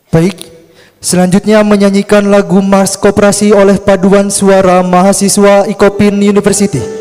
Baik, selanjutnya menyanyikan lagu Mars Koperasi oleh Paduan Suara Mahasiswa Icopin University.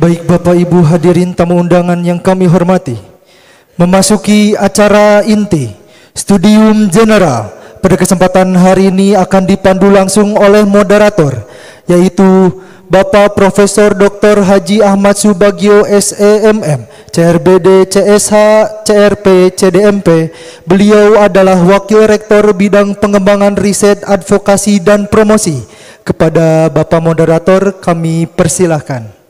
Baik Bapak Ibu hadirin tamu undangan yang kami hormati, memasuki acara inti Studium General pada kesempatan hari ini akan dipandu langsung oleh moderator, yaitu Bapak Profesor Dr. Haji Ahmad Subagio SEMM, CRBD CSH CRP CDMP. Beliau adalah Wakil Rektor Bidang Pengembangan Riset, Advokasi dan Promosi. Kepada Bapak Moderator kami persilahkan.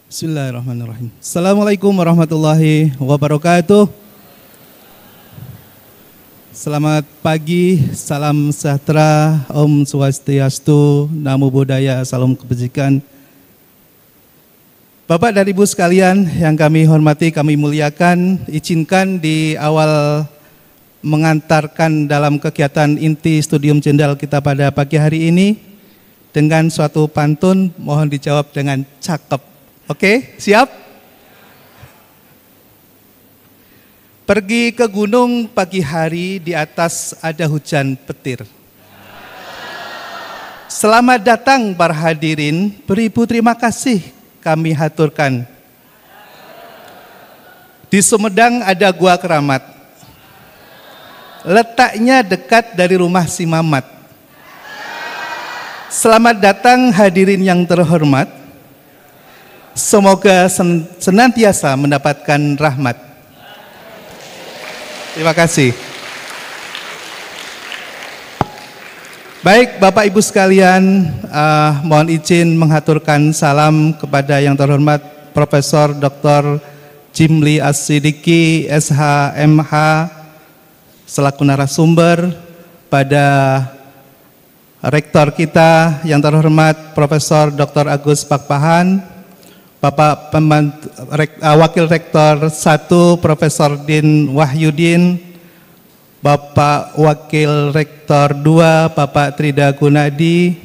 Bismillahirrahmanirrahim. Assalamualaikum warahmatullahi wabarakatuh. Selamat pagi, salam sejahtera, Om Swastiastu, Namo Buddhaya, salam kebajikan. Bapak dan Ibu sekalian yang kami hormati, kami muliakan, izinkan di awal mengantarkan dalam kegiatan inti Studium Jenderal kita pada pagi hari ini dengan suatu pantun, mohon dijawab dengan cakep. Oke, siap? Pergi ke gunung pagi hari, di atas ada hujan petir. Selamat datang para hadirin, beribu terima kasih kami haturkan. Di Sumedang ada gua keramat, letaknya dekat dari rumah si Mamat. Selamat datang hadirin yang terhormat, semoga senantiasa mendapatkan rahmat. Terima kasih. Baik Bapak Ibu sekalian, mohon izin menghaturkan salam kepada yang terhormat Profesor Dr. Jimli As-Sidiki SHMH selaku narasumber, pada Rektor kita yang terhormat Profesor Dr. Agus Pakpahan, Bapak Wakil Rektor 1 Profesor Din Wahyudin, Bapak Wakil Rektor 2 Bapak Trida Gunadi,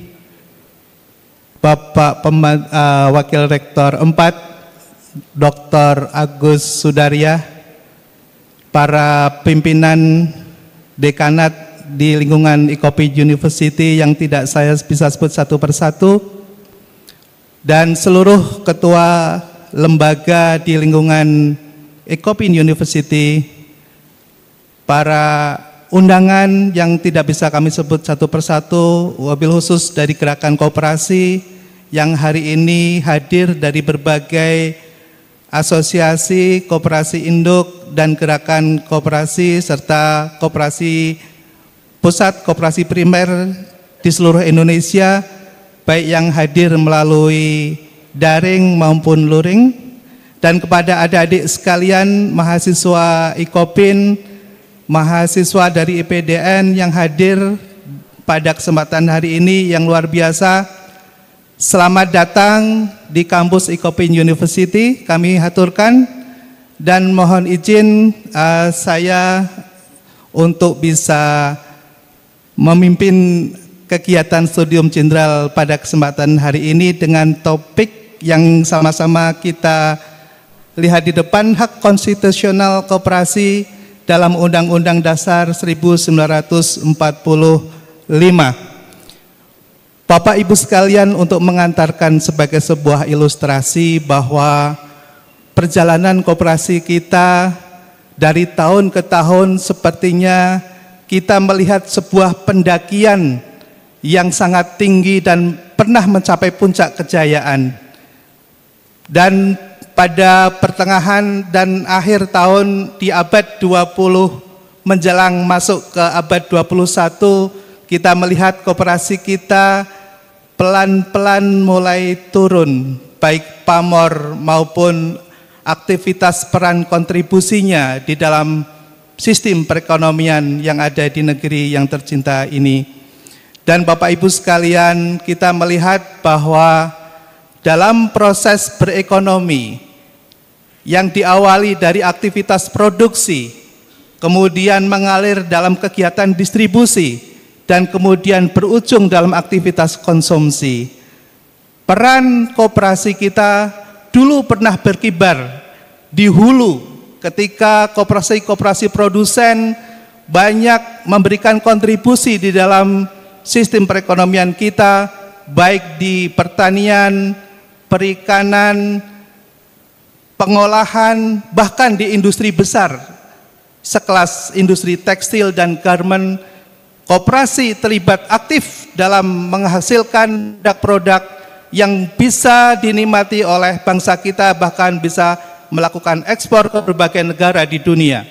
Bapak Wakil Rektor 4 Dr. Agus Sudaryah, para pimpinan dekanat di lingkungan Icopin University yang tidak saya bisa sebut satu persatu, dan seluruh ketua lembaga di lingkungan Ecopin University, para undangan yang tidak bisa kami sebut satu persatu, wabil khusus dari Gerakan Koperasi yang hari ini hadir dari berbagai asosiasi, koperasi induk, dan gerakan koperasi, serta koperasi pusat, koperasi primer di seluruh Indonesia, baik yang hadir melalui daring maupun luring, dan kepada adik-adik sekalian mahasiswa Ecopin, mahasiswa dari IPDN yang hadir pada kesempatan hari ini yang luar biasa. Selamat datang di kampus Ecopin University, kami haturkan, dan mohon izin saya untuk bisa memimpin kegiatan Studium Jenderal pada kesempatan hari ini dengan topik yang sama-sama kita lihat di depan, hak konstitusional koperasi dalam Undang-Undang Dasar 1945. Bapak Ibu sekalian, untuk mengantarkan sebagai sebuah ilustrasi bahwa perjalanan koperasi kita dari tahun ke tahun sepertinya kita melihat sebuah pendakian yang sangat tinggi dan pernah mencapai puncak kejayaan. Dan pada pertengahan dan akhir tahun di abad 20 menjelang masuk ke abad 21, kita melihat koperasi kita pelan-pelan mulai turun, baik pamor maupun aktivitas peran kontribusinya di dalam sistem perekonomian yang ada di negeri yang tercinta ini. Dan Bapak Ibu sekalian, kita melihat bahwa dalam proses berekonomi yang diawali dari aktivitas produksi, kemudian mengalir dalam kegiatan distribusi, dan kemudian berujung dalam aktivitas konsumsi, peran koperasi kita dulu pernah berkibar di hulu ketika koperasi-koperasi produsen banyak memberikan kontribusi di dalam sistem perekonomian kita, baik di pertanian, perikanan, pengolahan, bahkan di industri besar sekelas industri tekstil dan garment. Koperasi terlibat aktif dalam menghasilkan produk yang bisa dinikmati oleh bangsa kita, bahkan bisa melakukan ekspor ke berbagai negara di dunia.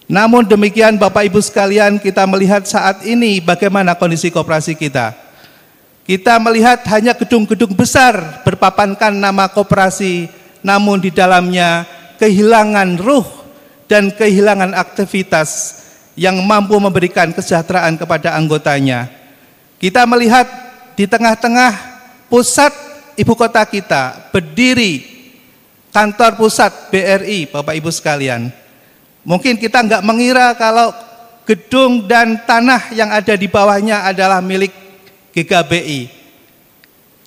Namun demikian Bapak Ibu sekalian, kita melihat saat ini bagaimana kondisi koperasi kita. Kita melihat hanya gedung-gedung besar berpapankan nama koperasi, namun di dalamnya kehilangan ruh dan kehilangan aktivitas yang mampu memberikan kesejahteraan kepada anggotanya. Kita melihat di tengah-tengah pusat ibu kota kita berdiri kantor pusat BRI, Bapak Ibu sekalian. Mungkin kita nggak mengira kalau gedung dan tanah yang ada di bawahnya adalah milik GKBI.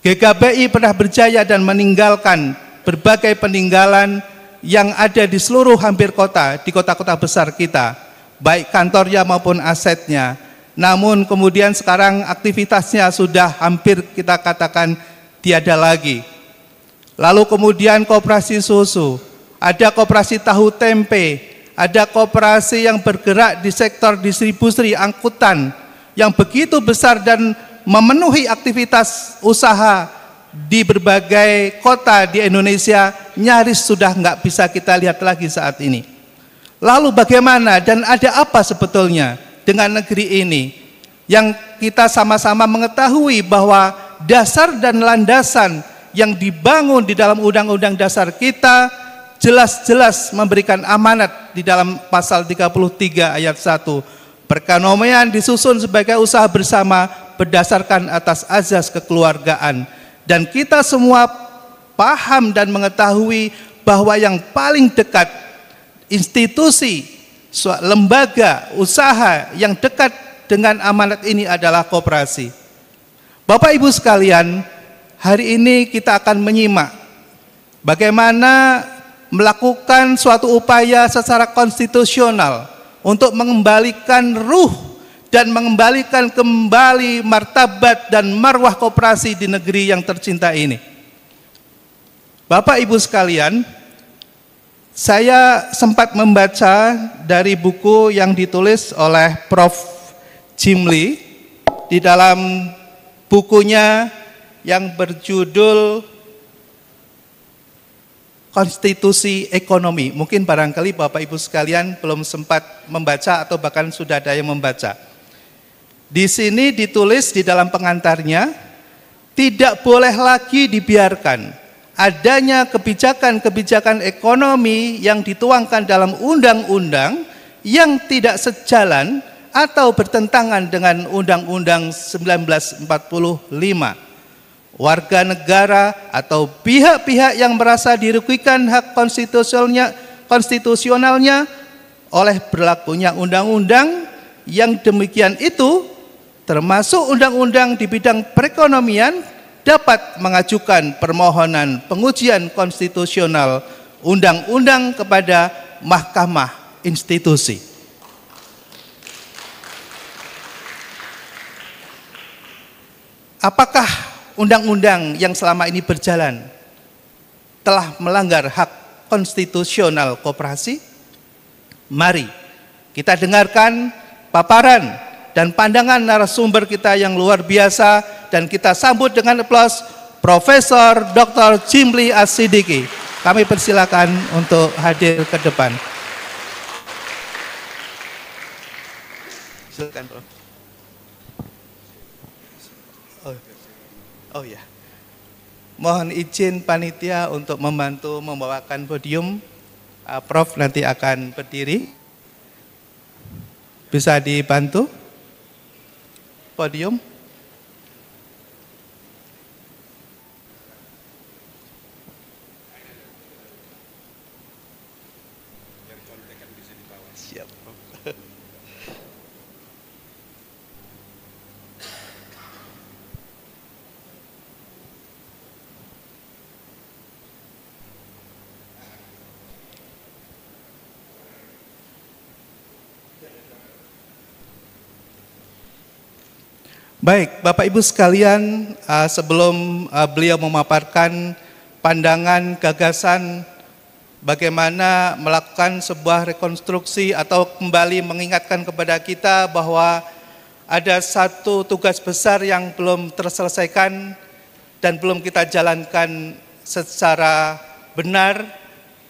GKBI pernah berjaya dan meninggalkan berbagai peninggalan yang ada di seluruh hampir kota, di kota-kota besar kita, baik kantornya maupun asetnya. Namun kemudian sekarang aktivitasnya sudah hampir kita katakan tiada lagi. Lalu kemudian koperasi susu, ada koperasi tahu tempe, ada koperasi yang bergerak di sektor distribusi angkutan yang begitu besar dan memenuhi aktivitas usaha di berbagai kota di Indonesia, nyaris sudah nggak bisa kita lihat lagi saat ini. Lalu bagaimana dan ada apa sebetulnya dengan negeri ini yang kita sama-sama mengetahui bahwa dasar dan landasan yang dibangun di dalam Undang-Undang Dasar kita jelas-jelas memberikan amanat di dalam pasal 33 ayat 1. Perekonomian disusun sebagai usaha bersama berdasarkan atas azas kekeluargaan. Dan kita semua paham dan mengetahui bahwa yang paling dekat institusi, lembaga, usaha yang dekat dengan amanat ini adalah koperasi. Bapak Ibu sekalian, hari ini kita akan menyimak bagaimana melakukan suatu upaya secara konstitusional untuk mengembalikan ruh dan mengembalikan kembali martabat dan marwah koperasi di negeri yang tercinta ini. Bapak Ibu sekalian, Saya sempat membaca dari buku yang ditulis oleh Prof. Jimli di dalam bukunya yang berjudul Konstitusi Ekonomi. Mungkin barangkali Bapak Ibu sekalian belum sempat membaca atau bahkan sudah ada yang membaca. Di sini ditulis di dalam pengantarnya, tidak boleh lagi dibiarkan adanya kebijakan-kebijakan ekonomi yang dituangkan dalam undang-undang yang tidak sejalan atau bertentangan dengan Undang-Undang 1945. Warga negara atau pihak-pihak yang merasa dirugikan hak konstitusionalnya oleh berlakunya undang-undang yang demikian itu, termasuk undang-undang di bidang perekonomian, dapat mengajukan permohonan pengujian konstitusional undang-undang kepada Mahkamah Institusi. Apakah undang-undang yang selama ini berjalan telah melanggar hak konstitusional koperasi? Mari kita dengarkan paparan dan pandangan narasumber kita yang luar biasa, dan kita sambut dengan aplaus Profesor Dr. Jimli As-Siddiqi. Kami persilakan untuk hadir ke depan. Silakan, Prof. Oh ya, mohon izin panitia untuk membantu membawakan podium. Prof nanti akan berdiri. Bisa dibantu podium? Siap, Prof. Baik, Bapak Ibu sekalian, sebelum beliau memaparkan pandangan, gagasan bagaimana melakukan sebuah rekonstruksi atau kembali mengingatkan kepada kita bahwa ada satu tugas besar yang belum terselesaikan dan belum kita jalankan secara benar,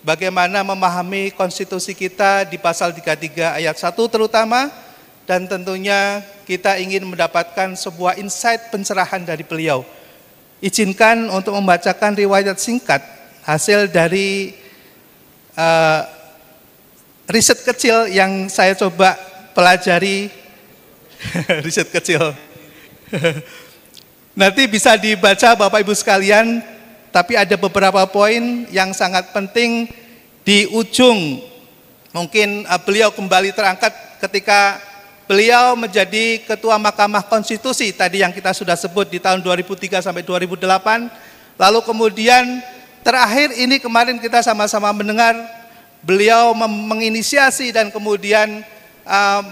bagaimana memahami konstitusi kita di pasal 33 ayat 1 terutama. Dan tentunya kita ingin mendapatkan sebuah insight pencerahan dari beliau. Izinkan untuk membacakan riwayat singkat hasil dari riset kecil yang saya coba pelajari. Riset kecil. Nanti bisa dibaca Bapak Ibu sekalian, tapi ada beberapa poin yang sangat penting di ujung. Mungkin beliau kembali terangkat ketika beliau menjadi Ketua Mahkamah Konstitusi tadi yang kita sudah sebut di tahun 2003 sampai 2008. Lalu kemudian terakhir ini kemarin kita sama-sama mendengar beliau menginisiasi dan kemudian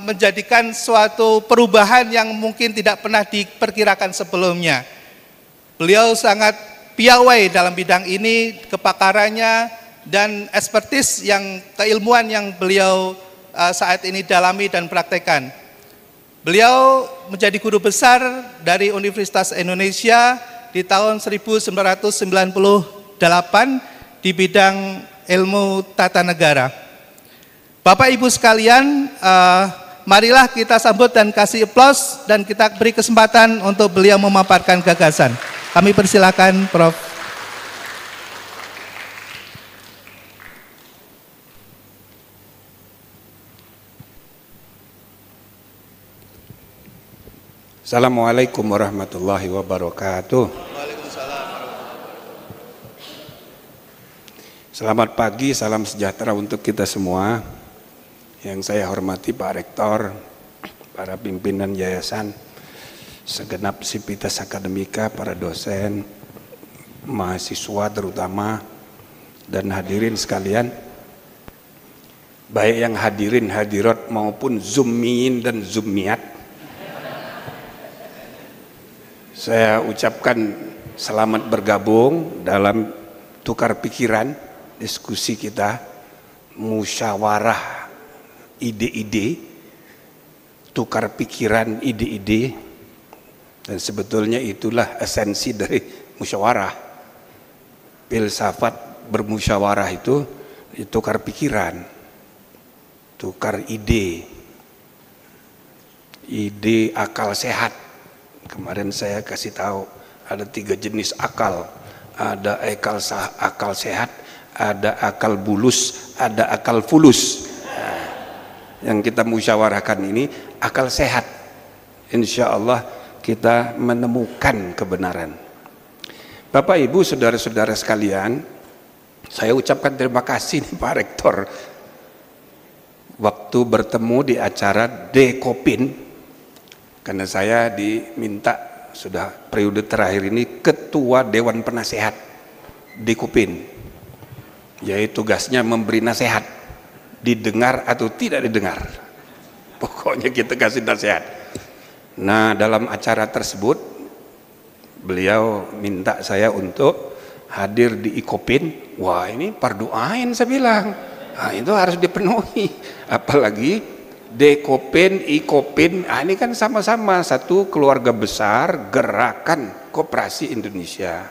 menjadikan suatu perubahan yang mungkin tidak pernah diperkirakan sebelumnya. Beliau sangat piawai dalam bidang ini, kepakarannya dan ekspertis yang keilmuan yang beliau saat ini dalami dan praktekkan. Beliau menjadi guru besar dari Universitas Indonesia di tahun 1998 di bidang ilmu tata negara. Bapak Ibu sekalian, marilah kita sambut dan kasih aplaus dan kita beri kesempatan untuk beliau memaparkan gagasan. Kami persilakan Prof. Assalamualaikum warahmatullahi wabarakatuh. Selamat pagi, salam sejahtera untuk kita semua. Yang saya hormati Pak Rektor, para pimpinan yayasan, segenap sivitas akademika, para dosen, mahasiswa terutama, dan hadirin sekalian, baik yang hadirin hadirat maupun zoomiin dan zoomiat. Saya ucapkan selamat bergabung dalam tukar pikiran diskusi kita musyawarah ide-ide, tukar pikiran ide-ide, dan sebetulnya itulah esensi dari musyawarah. Filsafat bermusyawarah itu tukar pikiran, tukar ide akal sehat. Kemarin saya kasih tahu ada 3 jenis akal. Ada akal sehat, ada akal bulus, ada akal fulus. Nah, yang kita musyawarahkan ini akal sehat. Insya Allah kita menemukan kebenaran. Bapak Ibu saudara-saudara sekalian, saya ucapkan terima kasih nih Pak Rektor. Waktu bertemu di acara Dekopin, karena saya diminta sudah periode terakhir ini Ketua Dewan Penasehat Dekopin, yaitu tugasnya memberi nasihat, didengar atau tidak didengar, pokoknya kita kasih nasihat. Nah, dalam acara tersebut beliau minta saya untuk hadir di Ikopin. Wah, ini fardu ain saya bilang. Nah, itu harus dipenuhi. Apalagi Dekopin, Ikopin, ini kan sama-sama satu keluarga besar Gerakan Koperasi Indonesia.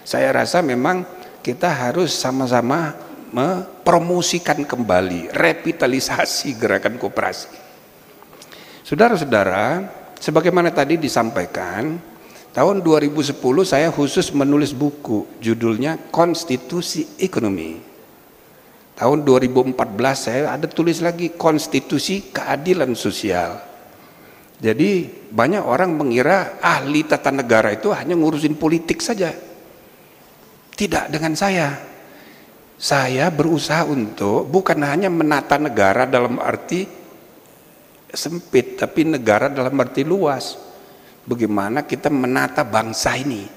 Saya rasa memang kita harus sama-sama mempromosikan kembali, revitalisasi gerakan koperasi. Saudara-saudara, sebagaimana tadi disampaikan, tahun 2010 saya khusus menulis buku, judulnya Konstitusi Ekonomi. Tahun 2014 saya ada tulis lagi Konstitusi Keadilan Sosial. Jadi banyak orang mengira ahli tata negara itu hanya ngurusin politik saja. Tidak dengan saya. Saya berusaha untuk bukan hanya menata negara dalam arti sempit, tapi negara dalam arti luas. Bagaimana kita menata bangsa ini.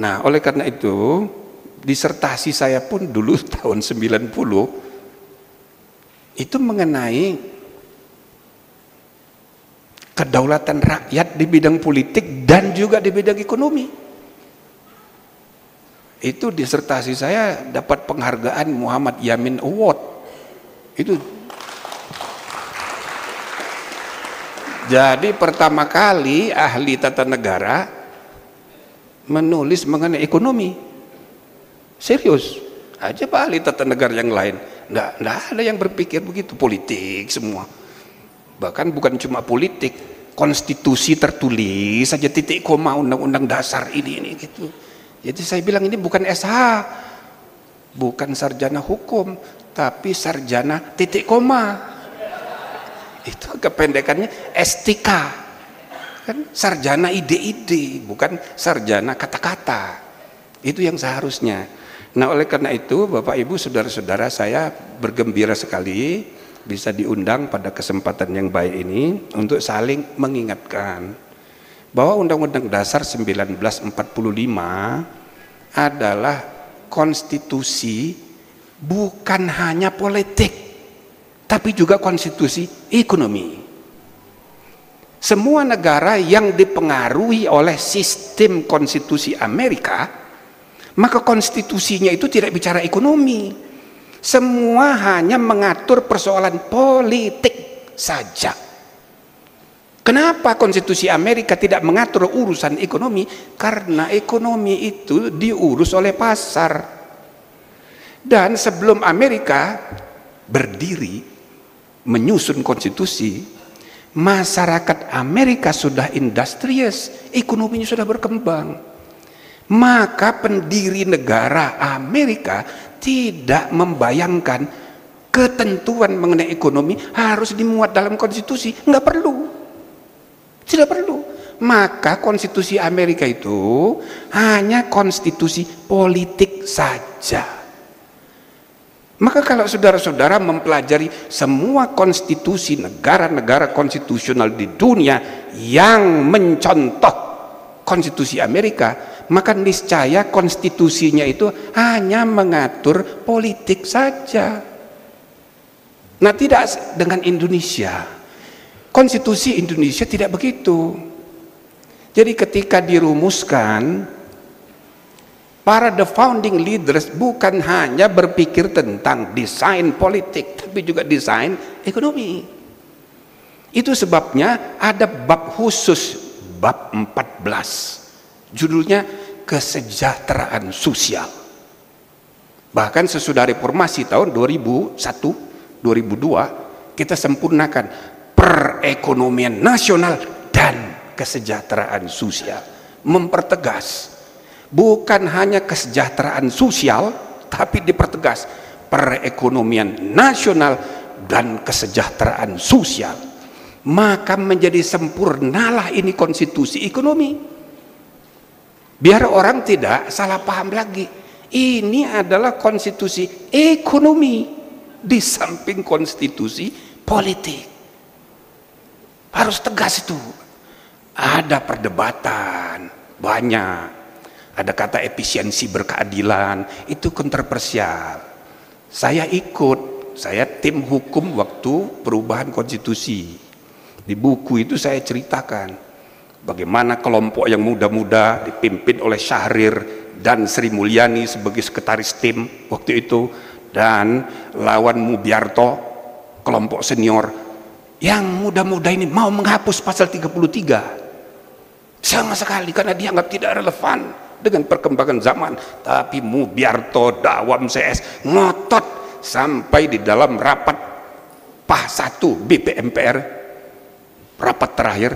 Nah, oleh karena itu disertasi saya pun dulu tahun 90 itu mengenai kedaulatan rakyat di bidang politik dan juga di bidang ekonomi. Itu disertasi saya dapat penghargaan Muhammad Yamin Award. Itu jadi pertama kali ahli tata negara menulis mengenai ekonomi. Serius aja Pak ahli tata negara yang lain, nggak ada yang berpikir begitu, politik semua. Bahkan bukan cuma politik, konstitusi tertulis saja titik koma undang-undang dasar ini gitu. Jadi saya bilang ini bukan SH, bukan sarjana hukum, tapi sarjana titik koma. Itu kependekannya STK, kan sarjana ide-ide, bukan sarjana kata-kata. Itu yang seharusnya. Nah, oleh karena itu Bapak Ibu saudara-saudara, saya bergembira sekali bisa diundang pada kesempatan yang baik ini untuk saling mengingatkan bahwa Undang-Undang Dasar 1945 adalah konstitusi bukan hanya politik, tapi juga konstitusi ekonomi. Semua negara yang dipengaruhi oleh sistem konstitusi Amerika, maka konstitusinya itu tidak bicara ekonomi. Semua hanya mengatur persoalan politik saja. Kenapa konstitusi Amerika tidak mengatur urusan ekonomi? Karena ekonomi itu diurus oleh pasar. Dan sebelum Amerika berdiri menyusun konstitusi, masyarakat Amerika sudah industrious, ekonominya sudah berkembang. Maka pendiri negara Amerika tidak membayangkan ketentuan mengenai ekonomi harus dimuat dalam konstitusi. Nggak perlu, tidak perlu. Maka konstitusi Amerika itu hanya konstitusi politik saja. Maka kalau saudara-saudara mempelajari semua konstitusi negara-negara konstitusional di dunia yang mencontoh konstitusi Amerika, maka niscaya konstitusinya itu hanya mengatur politik saja. Nah, tidak dengan Indonesia. Konstitusi Indonesia tidak begitu. Jadi ketika dirumuskan Para the founding leaders bukan hanya berpikir tentang desain politik, tapi juga desain ekonomi. Itu sebabnya ada bab khusus, bab 14. Judulnya kesejahteraan sosial. Bahkan sesudah reformasi tahun 2001, 2002, kita sempurnakan perekonomian nasional dan kesejahteraan sosial. Mempertegas bukan hanya kesejahteraan sosial, tapi dipertegas perekonomian nasional dan kesejahteraan sosial. Maka menjadi sempurnalah ini konstitusi ekonomi. Biar orang tidak salah paham lagi. Ini adalah konstitusi ekonomi di samping konstitusi politik. Harus tegas itu. Ada perdebatan banyak. Ada kata efisiensi berkeadilan, itu kontroversial. Saya ikut, saya tim hukum waktu perubahan konstitusi. Di buku itu saya ceritakan bagaimana kelompok yang muda-muda dipimpin oleh Syahrir dan Sri Mulyani sebagai sekretaris tim waktu itu, dan lawan Mubiarto, kelompok senior, yang muda-muda ini mau menghapus pasal 33 sama sekali karena dianggap tidak relevan dengan perkembangan zaman. Tapi Mubiarto, Dawam CS ngotot sampai di dalam rapat PAH 1 BPMPR, rapat terakhir,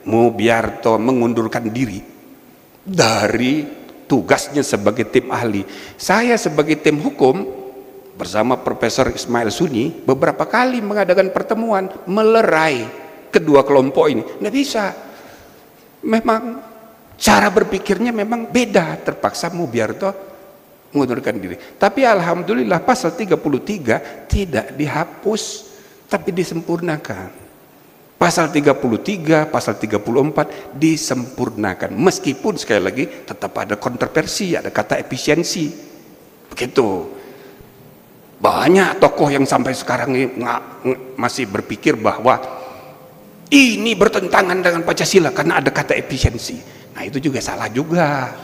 Mubiarto mengundurkan diri dari tugasnya sebagai tim ahli. Saya sebagai tim hukum bersama Profesor Ismail Sunyi beberapa kali mengadakan pertemuan melerai kedua kelompok ini. Nggak bisa, memang cara berpikirnya memang beda. Terpaksa Mubiarto mengundurkan diri. Tapi alhamdulillah pasal 33 tidak dihapus, tapi disempurnakan. Pasal 33, pasal 34 disempurnakan. Meskipun sekali lagi tetap ada kontroversi, ada kata efisiensi. Begitu. Banyak tokoh yang sampai sekarang ini masih berpikir bahwa ini bertentangan dengan Pancasila karena ada kata efisiensi. Nah, itu juga salah juga.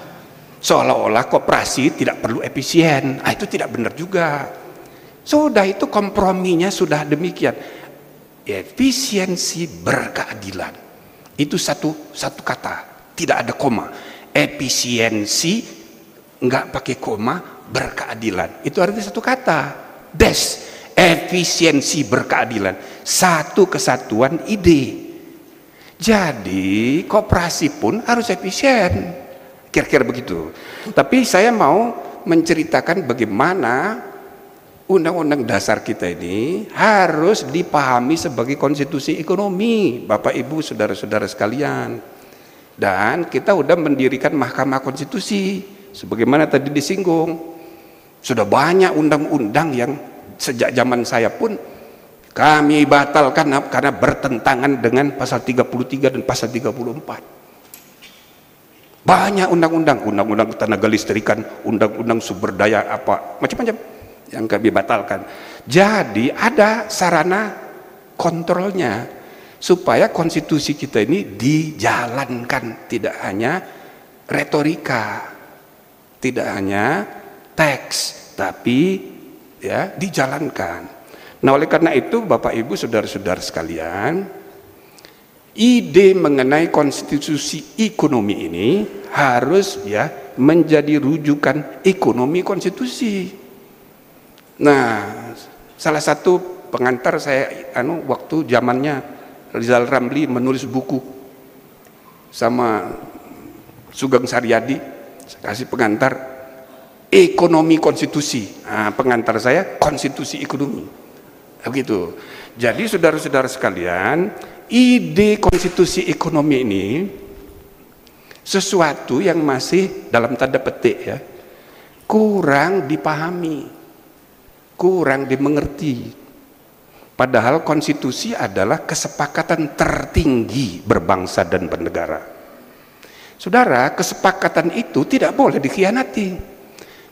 Seolah-olah koperasi tidak perlu efisien. Nah, itu tidak benar juga. Sudah itu komprominya sudah demikian. Efisiensi berkeadilan. Itu satu kata, tidak ada koma. Efisiensi enggak pakai koma, berkeadilan. Itu artinya satu kata. Des, efisiensi berkeadilan. Satu kesatuan ide. Jadi koperasi pun harus efisien. Kira-kira begitu. Tapi saya mau menceritakan bagaimana Undang-Undang Dasar kita ini harus dipahami sebagai konstitusi ekonomi, Bapak Ibu saudara-saudara sekalian. Dan kita sudah mendirikan Mahkamah Konstitusi sebagaimana tadi disinggung. Sudah banyak undang-undang yang sejak zaman saya pun kami batalkan karena bertentangan dengan pasal 33 dan pasal 34. Banyak undang-undang tenaga listrikan, undang-undang sumber daya apa, macam-macam yang kami batalkan. Jadi ada sarana kontrolnya supaya konstitusi kita ini dijalankan, tidak hanya retorika, tidak hanya teks, tapi ya dijalankan. Nah, oleh karena itu Bapak Ibu saudara-saudara sekalian, ide mengenai konstitusi ekonomi ini harus ya menjadi rujukan ekonomi konstitusi. Nah, salah satu pengantar saya waktu zamannya Rizal Ramli menulis buku sama Sugeng Saryadi, saya kasih pengantar ekonomi konstitusi. Nah, pengantar saya konstitusi ekonomi. Begitu. Jadi saudara-saudara sekalian, ide konstitusi ekonomi ini sesuatu yang masih dalam tanda petik ya, kurang dipahami, kurang dimengerti. Padahal konstitusi adalah kesepakatan tertinggi berbangsa dan bernegara. Saudara, kesepakatan itu tidak boleh dikhianati.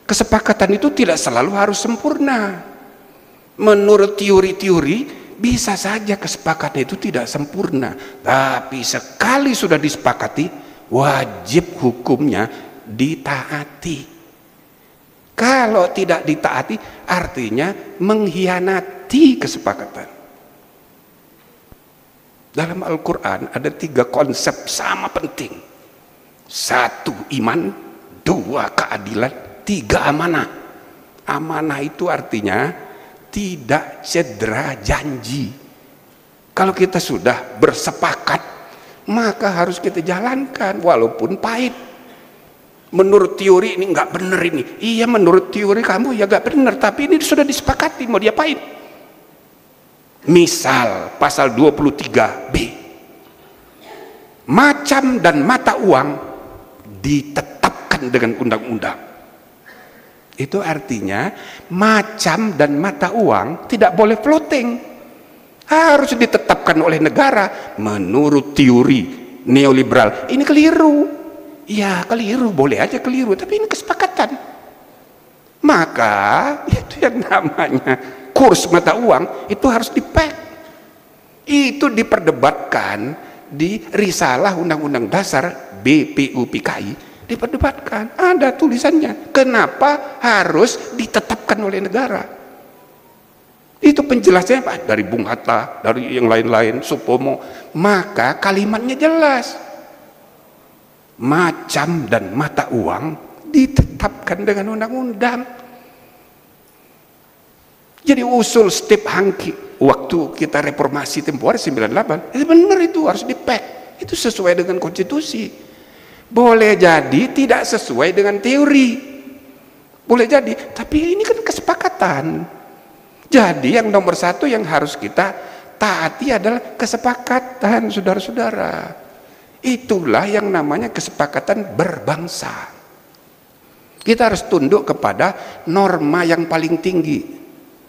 Kesepakatan itu tidak selalu harus sempurna. Menurut teori-teori bisa saja kesepakatan itu tidak sempurna, tapi sekali sudah disepakati wajib hukumnya ditaati. Kalau tidak ditaati artinya mengkhianati kesepakatan. Dalam Al-Quran ada 3 konsep sama penting. 1 iman, 2 keadilan, 3 amanah. Amanah itu artinya tidak cedera janji. Kalau kita sudah bersepakat, maka harus kita jalankan walaupun pahit. Menurut teori ini nggak benar ini. Iya, menurut teori kamu ya nggak benar, tapi ini sudah disepakati, mau dia pahit. Misal pasal 23B, macam dan mata uang ditetapkan dengan undang-undang. Itu artinya macam dan mata uang tidak boleh floating, harus ditetapkan oleh negara. Menurut teori neoliberal ini keliru. Ya keliru, boleh aja keliru, tapi ini kesepakatan. Maka itu yang namanya kurs mata uang itu harus dipek. Itu diperdebatkan di Risalah Undang-Undang Dasar BPUPKI, diperdebatkan, ada tulisannya kenapa harus ditetapkan oleh negara. Itu penjelasannya Pak, dari Bung Hatta, dari yang lain-lain, Supomo. Maka kalimatnya jelas, macam dan mata uang ditetapkan dengan undang-undang. Jadi usul Steve Hanke waktu kita reformasi tempo hari 98 itu benar, itu harus dipek. Itu sesuai dengan konstitusi. Boleh jadi tidak sesuai dengan teori, boleh jadi, tapi ini kan kesepakatan. Jadi yang nomor 1 yang harus kita taati adalah kesepakatan, saudara-saudara. Itulah yang namanya kesepakatan berbangsa. Kita harus tunduk kepada norma yang paling tinggi,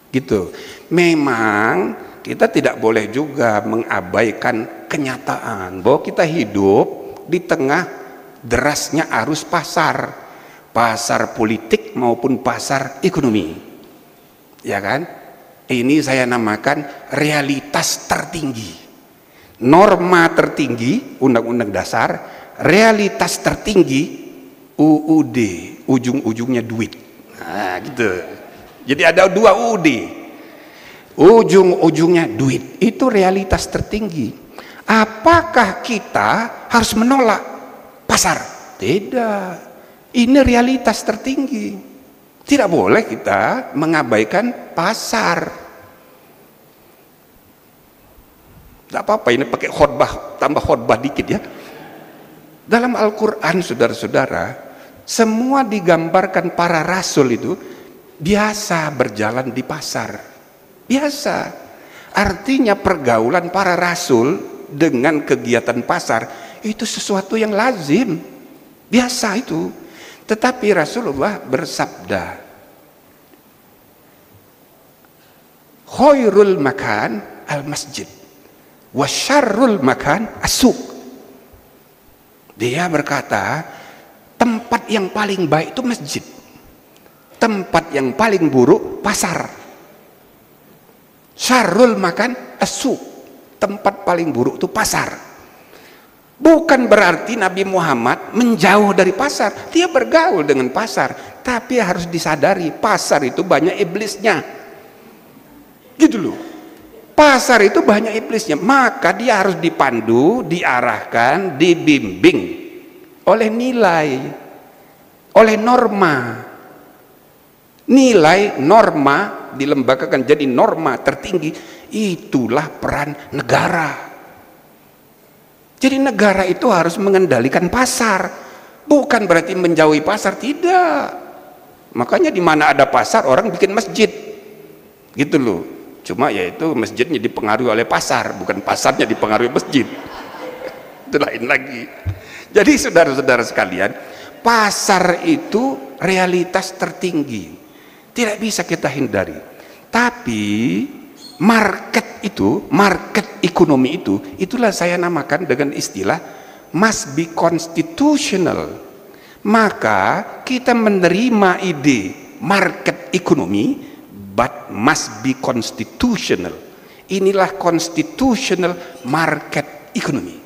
gitu. Memang kita tidak boleh juga mengabaikan kenyataan bahwa kita hidup di tengah derasnya arus pasar politik maupun pasar ekonomi, ya kan? Ini saya namakan realitas tertinggi. Norma tertinggi Undang-Undang Dasar, realitas tertinggi UUD, ujung-ujungnya duit. Nah, gitu. Jadi ada 2 UUD, ujung-ujungnya duit. Itu realitas tertinggi. Apakah kita harus menolak pasar? Tidak. Ini realitas tertinggi. Tidak boleh kita mengabaikan pasar. Tidak apa-apa ini pakai khotbah, tambah khotbah dikit ya. Dalam Al-Quran saudara-saudara, semua digambarkan para rasul itu biasa berjalan di pasar. Biasa. Artinya pergaulan para rasul dengan kegiatan pasar itu sesuatu yang lazim. Biasa itu. Tetapi Rasulullah bersabda, khairul makan al-masjid wa syarrul makan as-suq. Dia berkata, tempat yang paling baik itu masjid, tempat yang paling buruk pasar. Syarrul makan as-suq, tempat paling buruk itu pasar. Bukan berarti Nabi Muhammad menjauh dari pasar, dia bergaul dengan pasar, tapi harus disadari pasar itu banyak iblisnya, gitu loh. Pasar itu banyak iblisnya, maka dia harus dipandu, diarahkan, dibimbing oleh nilai, oleh norma. Nilai, norma dilembagakan jadi norma tertinggi. Itulah peran negara. Jadi negara itu harus mengendalikan pasar, bukan berarti menjauhi pasar, tidak. Makanya di mana ada pasar orang bikin masjid, gitu loh. Cuma yaitu masjidnya dipengaruhi oleh pasar, bukan pasarnya dipengaruhi masjid. Itu lain lagi. Jadi saudara-saudara sekalian, pasar itu realitas tertinggi, tidak bisa kita hindari. Tapi market itu, market ekonomi itu, itulah saya namakan dengan istilah must be constitutional. Maka kita menerima ide market ekonomi, but must be constitutional. Inilah constitutional market economy.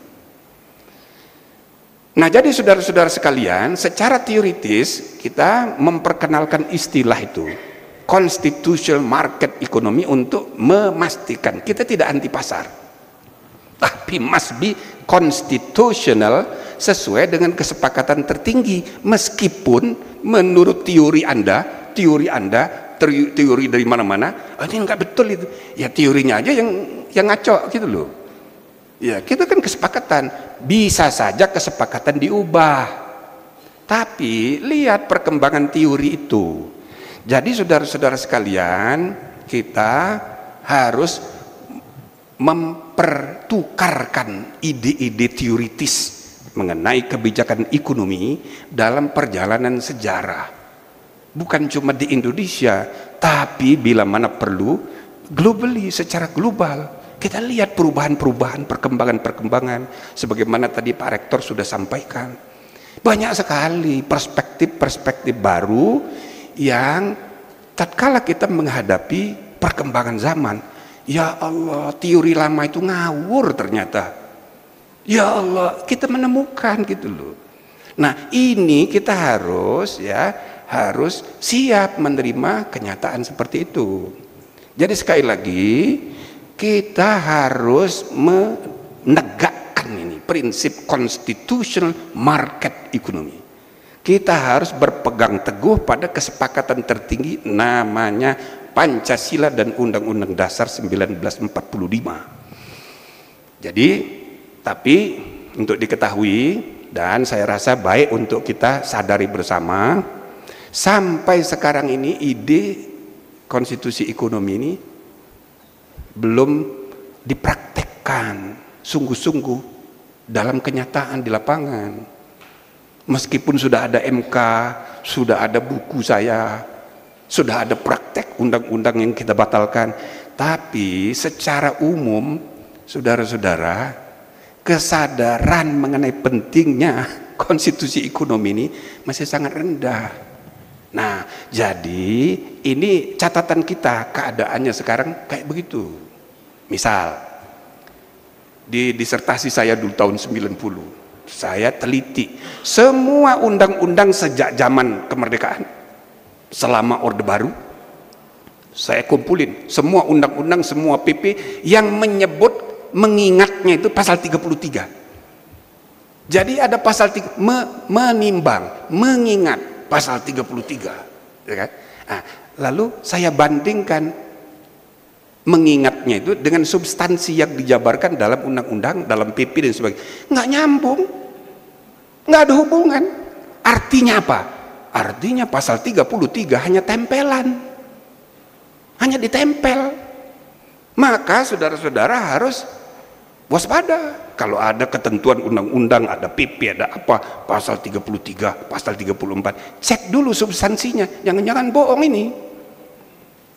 Nah, jadi saudara-saudara sekalian, secara teoritis kita memperkenalkan istilah itu, constitutional market economy, untuk memastikan kita tidak anti pasar, tapi must be constitutional, sesuai dengan kesepakatan tertinggi. Meskipun menurut teori Anda, teori dari mana-mana, ini enggak betul itu. Ya teorinya aja yang ngaco gitu loh. Ya, kita kan kesepakatan, bisa saja kesepakatan diubah. Tapi lihat perkembangan teori itu. Jadi saudara-saudara sekalian, kita harus mempertukarkan ide-ide teoritis mengenai kebijakan ekonomi dalam perjalanan sejarah. Bukan cuma di Indonesia, tapi bila mana perlu globally, secara global. Kita lihat perubahan-perubahan, perkembangan-perkembangan, sebagaimana tadi Pak Rektor sudah sampaikan. Banyak sekali perspektif-perspektif baru yang tatkala kita menghadapi perkembangan zaman, ya Allah, teori lama itu ngawur ternyata. Ya Allah, kita menemukan gitu loh. Nah, ini kita harus siap menerima kenyataan seperti itu. Jadi sekali lagi, kita harus menegakkan ini prinsip constitutional market economy. Kita harus berpegang teguh pada kesepakatan tertinggi namanya Pancasila dan Undang-Undang Dasar 1945. Jadi, tapi untuk diketahui, dan saya rasa baik untuk kita sadari bersama, sampai sekarang ini ide konstitusi ekonomi ini belum dipraktekkan sungguh-sungguh dalam kenyataan di lapangan. Meskipun sudah ada MK, sudah ada buku saya, sudah ada praktek undang-undang yang kita batalkan, tapi secara umum, saudara-saudara, kesadaran mengenai pentingnya konstitusi ekonomi ini masih sangat rendah. Nah, jadi ini catatan kita, keadaannya sekarang kayak begitu. Misal, di disertasi saya dulu tahun 90, saya teliti semua undang-undang sejak zaman kemerdekaan selama Orde Baru. Saya kumpulin semua undang-undang, semua PP yang menyebut, mengingatnya itu pasal 33. Jadi ada pasal menimbang, mengingat, pasal 33, ya kan? Nah, lalu saya bandingkan mengingatnya itu dengan substansi yang dijabarkan dalam undang-undang, dalam PP dan sebagainya. Nggak nyambung, nggak ada hubungan. Artinya apa? Artinya pasal 33 hanya tempelan, hanya ditempel. Maka saudara-saudara harus waspada. Kalau ada ketentuan undang-undang, ada PP, ada apa, pasal 33, pasal 34, cek dulu substansinya, jangan-jangan bohong ini.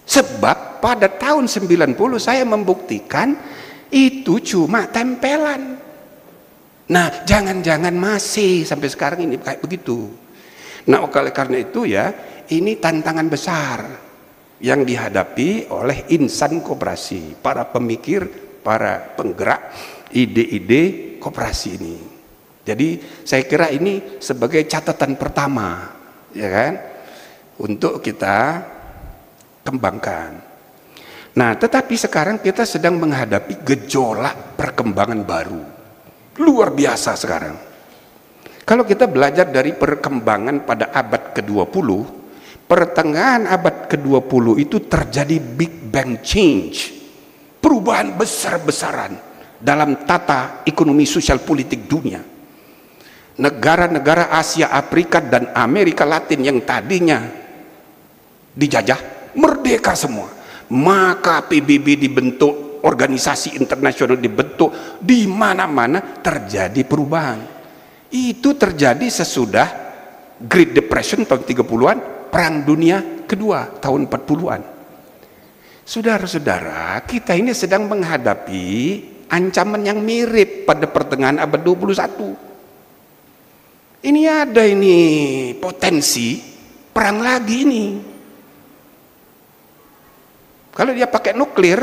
Sebab pada tahun 90 saya membuktikan itu cuma tempelan. Nah, jangan-jangan masih sampai sekarang ini kayak begitu. Nah, oleh karena itu ya, ini tantangan besar yang dihadapi oleh insan koperasi, para pemikir, para penggerak ide-ide koperasi ini. Jadi saya kira ini sebagai catatan pertama, ya kan, untuk kita kembangkan. Nah, tetapi sekarang kita sedang menghadapi gejolak perkembangan baru, luar biasa sekarang. Kalau kita belajar dari perkembangan pada abad ke-20, pertengahan abad ke-20 itu terjadi Big Bang Change, perubahan besar-besaran dalam tata ekonomi sosial politik dunia. Negara-negara Asia, Afrika, dan Amerika Latin yang tadinya dijajah, merdeka semua. Maka PBB dibentuk, organisasi internasional dibentuk, di mana-mana terjadi perubahan. Itu terjadi sesudah Great Depression tahun 30-an, Perang Dunia Kedua tahun 40-an. Saudara-saudara, kita ini sedang menghadapi ancaman yang mirip pada pertengahan abad 21. Ini ada ini potensi perang lagi ini. Kalau dia pakai nuklir,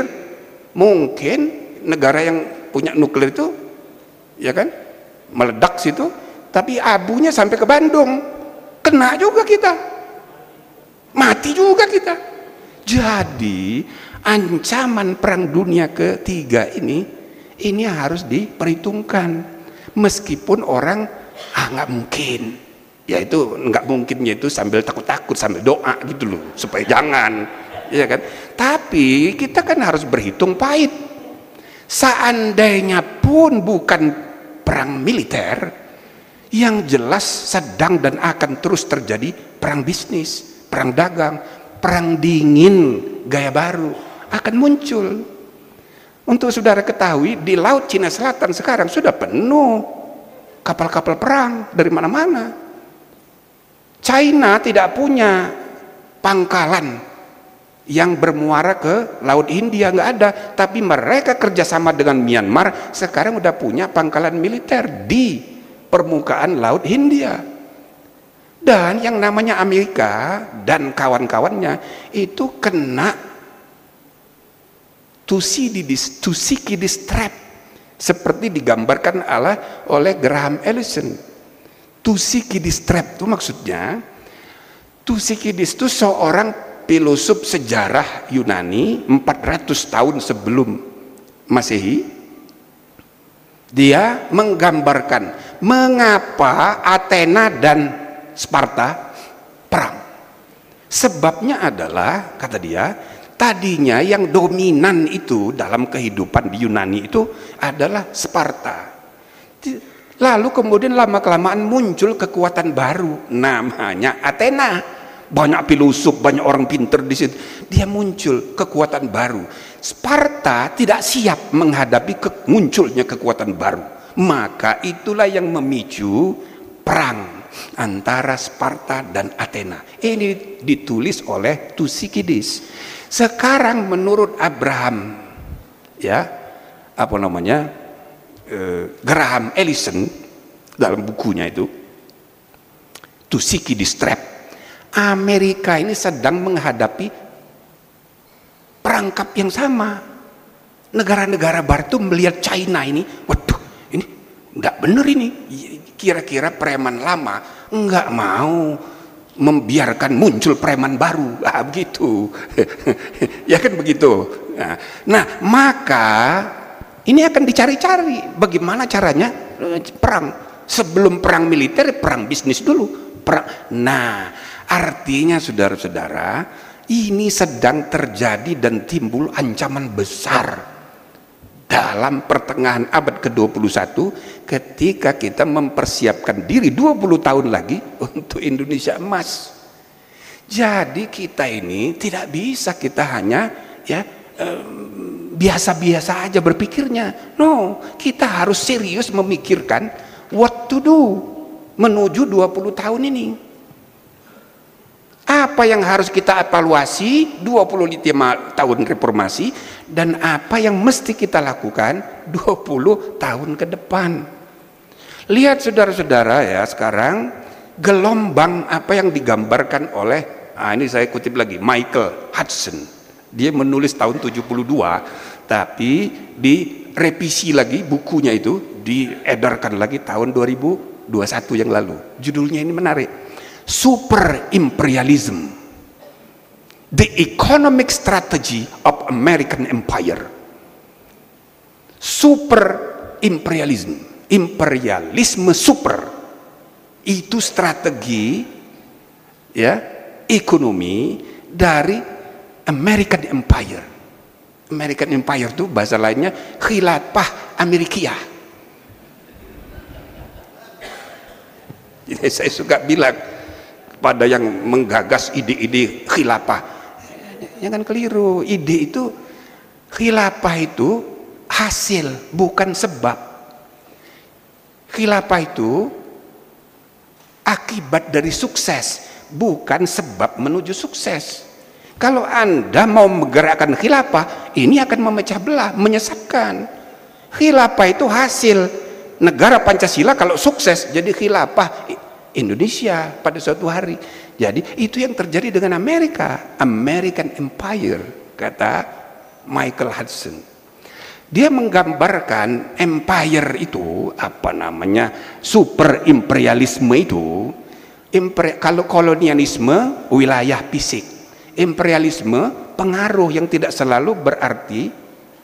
mungkin negara yang punya nuklir itu, ya kan, meledak situ, tapi abunya sampai ke Bandung, kena juga kita, mati juga kita. Jadi ancaman perang dunia ketiga ini harus diperhitungkan, meskipun orang nggak mungkin, ya itu nggak mungkinnya itu sambil takut-takut, sambil doa gitu loh supaya jangan, ya kan. Tapi kita kan harus berhitung pahit. Seandainya pun bukan perang militer, yang jelas sedang dan akan terus terjadi perang bisnis, perang dagang, perang dingin gaya baru akan muncul. Untuk saudara ketahui, di Laut Cina Selatan sekarang sudah penuh kapal-kapal perang dari mana-mana. China tidak punya pangkalan yang bermuara ke Laut Hindia, nggak ada. Tapi mereka kerjasama dengan Myanmar, sekarang udah punya pangkalan militer di permukaan Laut Hindia. Dan yang namanya Amerika dan kawan-kawannya itu kena Thucydides trap, seperti digambarkan oleh Graham Allison. Thucydides trap itu maksudnya, Thucydides itu seorang filosof sejarah Yunani 400 tahun sebelum Masehi. Dia menggambarkan mengapa Athena dan Sparta perang. Sebabnya adalah, kata dia, tadinya yang dominan itu dalam kehidupan di Yunani itu adalah Sparta. Lalu kemudian lama-kelamaan muncul kekuatan baru namanya Athena. Banyak filosof, banyak orang pinter di situ. Dia muncul kekuatan baru. Sparta tidak siap menghadapi munculnya kekuatan baru. Maka itulah yang memicu perang antara Sparta dan Athena. Ini ditulis oleh Thucydides. Sekarang menurut Abraham, ya, apa namanya, Graham Allison dalam bukunya itu Thucydides trap, Amerika ini sedang menghadapi perangkap yang sama. Negara-negara barat itu melihat China ini, waduh, ini nggak bener ini. Kira-kira preman lama nggak mau membiarkan muncul preman baru, begitu. Ya kan begitu. Nah, maka ini akan dicari-cari bagaimana caranya perang. Sebelum perang militer, perang bisnis dulu. Nah, artinya saudara-saudara, ini sedang terjadi dan timbul ancaman besar dalam pertengahan abad ke-21 ketika kita mempersiapkan diri 20 tahun lagi untuk Indonesia emas. Jadi kita ini tidak bisa kita hanya biasa-biasa aja berpikirnya. No, kita harus serius memikirkan what to do menuju 20 tahun ini. Apa yang harus kita evaluasi 25 tahun reformasi, dan apa yang mesti kita lakukan 20 tahun ke depan. Lihat saudara-saudara ya, sekarang gelombang apa yang digambarkan oleh, ini saya kutip lagi, Michael Hudson. Dia menulis tahun 72, tapi direvisi lagi bukunya itu, diedarkan lagi tahun 2021 yang lalu. Judulnya ini menarik. Super Imperialism, the economic strategy of American Empire. Super imperialism, imperialisme super, itu strategi ya ekonomi dari American Empire. American Empire itu bahasa lainnya khilafah Amerikia. Jadi saya suka bilang pada yang menggagas ide-ide khilafah, jangan keliru. Ide itu, khilafah itu hasil bukan sebab. Khilafah itu akibat dari sukses, bukan sebab menuju sukses. Kalau Anda mau menggerakkan khilafah, ini akan memecah belah, menyesatkan. Khilafah itu hasil. Negara Pancasila kalau sukses jadi khilafah Indonesia pada suatu hari. Jadi itu yang terjadi dengan Amerika, American Empire, kata Michael Hudson. Dia menggambarkan empire itu, apa namanya, super imperialisme itu, kalau kolonialisme wilayah fisik, imperialisme pengaruh yang tidak selalu berarti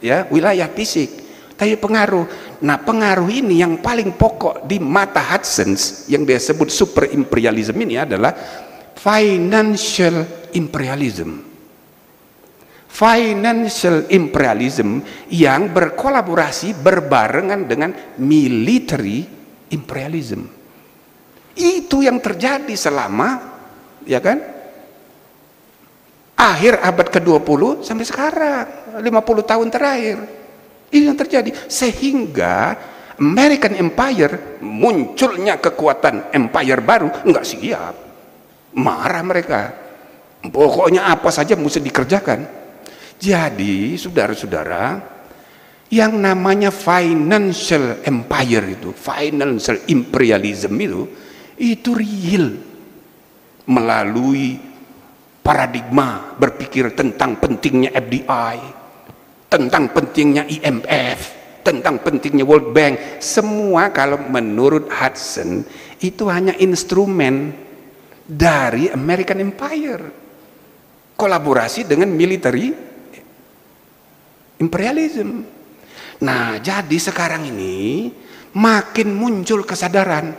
ya wilayah fisik, tapi pengaruh. Nah, pengaruh ini yang paling pokok di mata Hudson yang dia sebut super imperialism ini adalah financial imperialism. Financial imperialism yang berkolaborasi berbarengan dengan military imperialism. Itu yang terjadi selama, ya kan, akhir abad ke-20 sampai sekarang, 50 tahun terakhir. Ini yang terjadi, sehingga American Empire, munculnya kekuatan empire baru, nggak siap, marah mereka, pokoknya apa saja mesti dikerjakan. Jadi saudara-saudara, yang namanya financial empire itu, financial imperialism itu real melalui paradigma berpikir tentang pentingnya FDI, tentang pentingnya IMF, tentang pentingnya World Bank. Semua kalau menurut Hudson itu hanya instrumen dari American Empire, kolaborasi dengan military imperialism. Nah, jadi sekarang ini makin muncul kesadaran.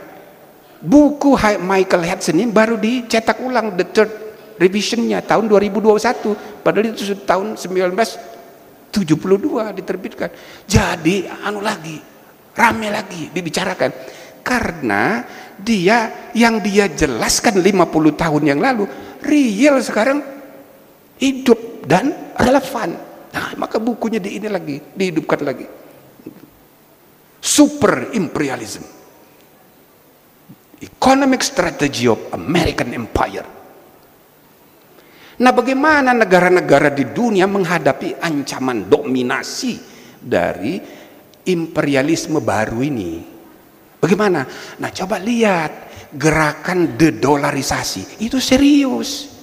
Buku Michael Hudson ini baru dicetak ulang, the third revisionnya tahun 2021, padahal itu tahun 1972 diterbitkan. Jadi rame lagi dibicarakan, karena yang dia jelaskan 50 tahun yang lalu real sekarang hidup dan relevan. Nah, maka bukunya dihidupkan lagi. Super imperialism, economic strategy of American Empire. Nah, bagaimana negara-negara di dunia menghadapi ancaman dominasi dari imperialisme baru ini? Bagaimana? Nah, coba lihat gerakan dedolarisasi, itu serius.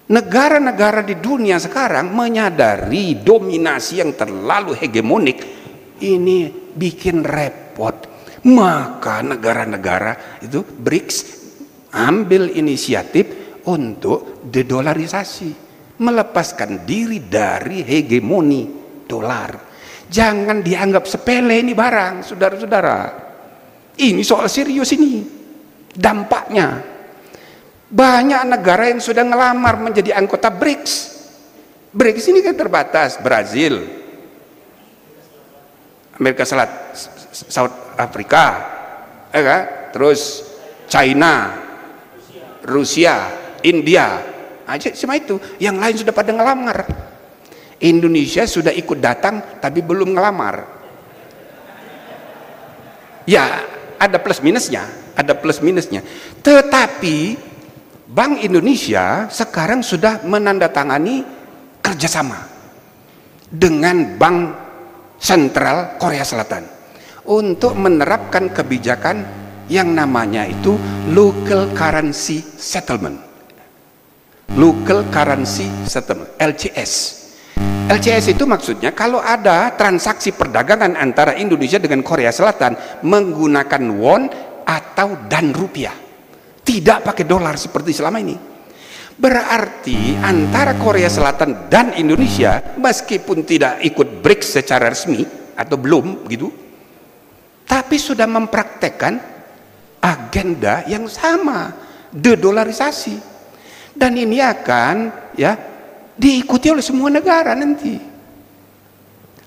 Negara-negara di dunia sekarang menyadari dominasi yang terlalu hegemonik ini bikin repot. Maka negara-negara itu BRICS ambil inisiatif untuk dedolarisasi, melepaskan diri dari hegemoni dolar. Jangan dianggap sepele ini barang, saudara-saudara. Ini soal serius ini. Dampaknya banyak negara yang sudah ngelamar menjadi anggota BRICS. BRICS ini kan terbatas, Brazil, Amerika Selatan, South Afrika, terus China, Rusia, India, aja cuma itu. Yang lain sudah pada ngelamar. Indonesia sudah ikut datang tapi belum ngelamar. Ya, ada plus minusnya, Tetapi Bank Indonesia sekarang sudah menandatangani kerjasama dengan Bank Sentral Korea Selatan untuk menerapkan kebijakan yang namanya itu local currency settlement, LCS. LCS itu maksudnya kalau ada transaksi perdagangan antara Indonesia dengan Korea Selatan menggunakan won atau dan rupiah, tidak pakai dolar seperti selama ini. Berarti antara Korea Selatan dan Indonesia, meskipun tidak ikut BRICS secara resmi atau belum gitu, tapi sudah mempraktekkan agenda yang sama, dedolarisasi. Dan ini akan diikuti oleh semua negara nanti.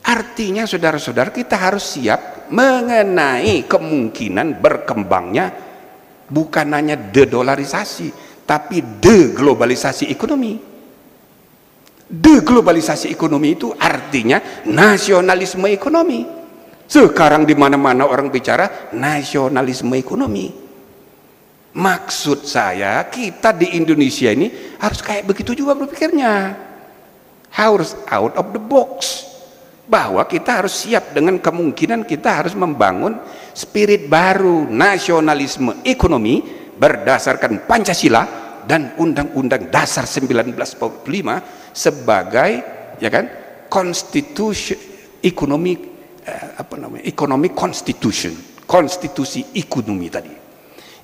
Artinya saudara-saudara, kita harus siap mengenai kemungkinan berkembangnya bukan hanya dedolarisasi, tapi deglobalisasi ekonomi. Deglobalisasi ekonomi itu artinya nasionalisme ekonomi. Sekarang di mana-mana orang bicara nasionalisme ekonomi. Maksud saya, kita di Indonesia ini harus kayak begitu juga berpikirnya. Harus out of the box. Bahwa kita harus siap dengan kemungkinan kita harus membangun spirit baru, nasionalisme ekonomi berdasarkan Pancasila dan Undang-Undang Dasar 1945 sebagai konstitusi ekonomi ekonomi constitution, konstitusi ekonomi tadi,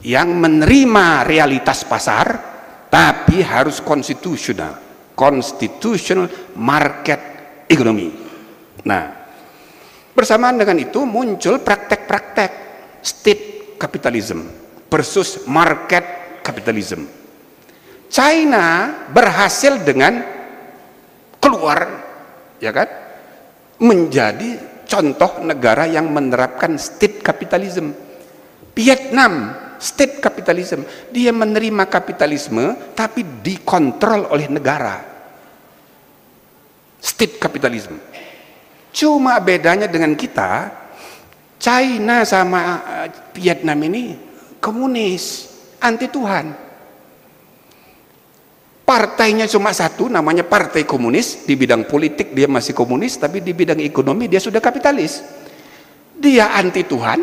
yang menerima realitas pasar tapi harus constitutional market economy. Nah, bersamaan dengan itu muncul praktek-praktek state capitalism versus market capitalism. China berhasil dengan keluar, ya kan, menjadi contoh negara yang menerapkan state capitalism. Vietnam state capitalism, dia menerima kapitalisme tapi dikontrol oleh negara. State capitalism. Cuma bedanya dengan kita, China sama Vietnam ini komunis, anti Tuhan. Partainya cuma satu, namanya Partai Komunis. Di bidang politik dia masih komunis, tapi di bidang ekonomi dia sudah kapitalis. Dia anti Tuhan,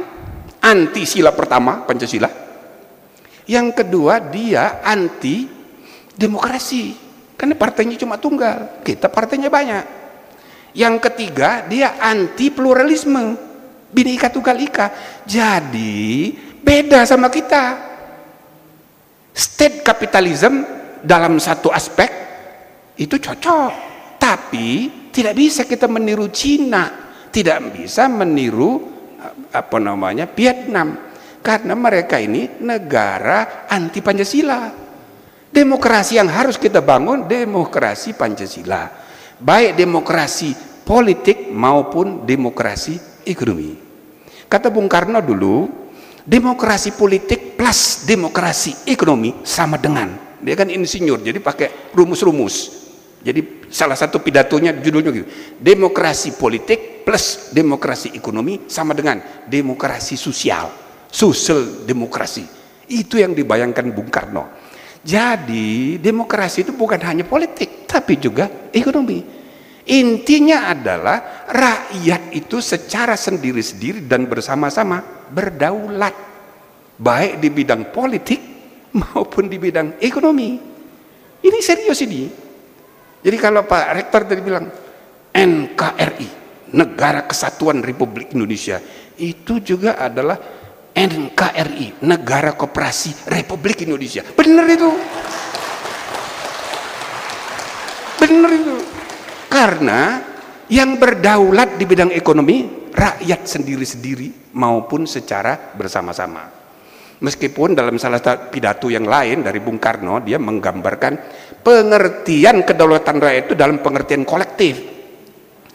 anti sila pertama, Pancasila. Yang kedua, dia anti demokrasi, karena partainya cuma tunggal, kita partainya banyak. Yang ketiga, dia anti pluralisme, Bhinneka Tunggal Ika. Jadi beda sama kita. State capitalism dalam satu aspek itu cocok, tapi tidak bisa kita meniru Cina, tidak bisa meniru Vietnam, karena mereka ini negara anti Pancasila. Demokrasi yang harus kita bangun demokrasi Pancasila, baik demokrasi politik maupun demokrasi ekonomi. Kata Bung Karno dulu, demokrasi politik plus demokrasi ekonomi sama dengan, dia kan insinyur, jadi pakai rumus-rumus. Jadi salah satu pidatonya judulnya gitu, demokrasi politik plus demokrasi ekonomi sama dengan demokrasi sosial, social demokrasi. Itu yang dibayangkan Bung Karno. Jadi demokrasi itu bukan hanya politik, tapi juga ekonomi. Intinya adalah rakyat itu secara sendiri-sendiri dan bersama-sama berdaulat, baik di bidang politik maupun di bidang ekonomi. Ini serius ini. Jadi kalau Pak Rektor tadi bilang NKRI, Negara Kesatuan Republik Indonesia, itu juga adalah NKRI, Negara Koperasi Republik Indonesia. Benar itu. Benar itu. Karena yang berdaulat di bidang ekonomi rakyat sendiri-sendiri maupun secara bersama-sama. Meskipun dalam salah satu pidato yang lain dari Bung Karno, dia menggambarkan pengertian kedaulatan rakyat itu dalam pengertian kolektif.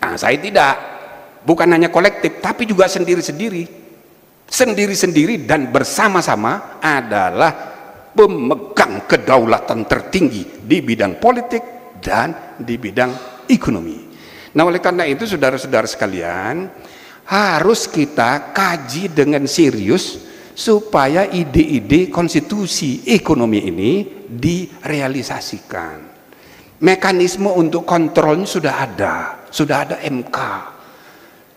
Nah, saya tidak, bukan hanya kolektif, tapi juga sendiri-sendiri. Sendiri-sendiri dan bersama-sama adalah pemegang kedaulatan tertinggi di bidang politik dan di bidang ekonomi. Nah, oleh karena itu saudara-saudara sekalian, harus kita kaji dengan serius supaya ide-ide konstitusi ekonomi ini direalisasikan. Mekanisme untuk kontrolnya sudah ada MK.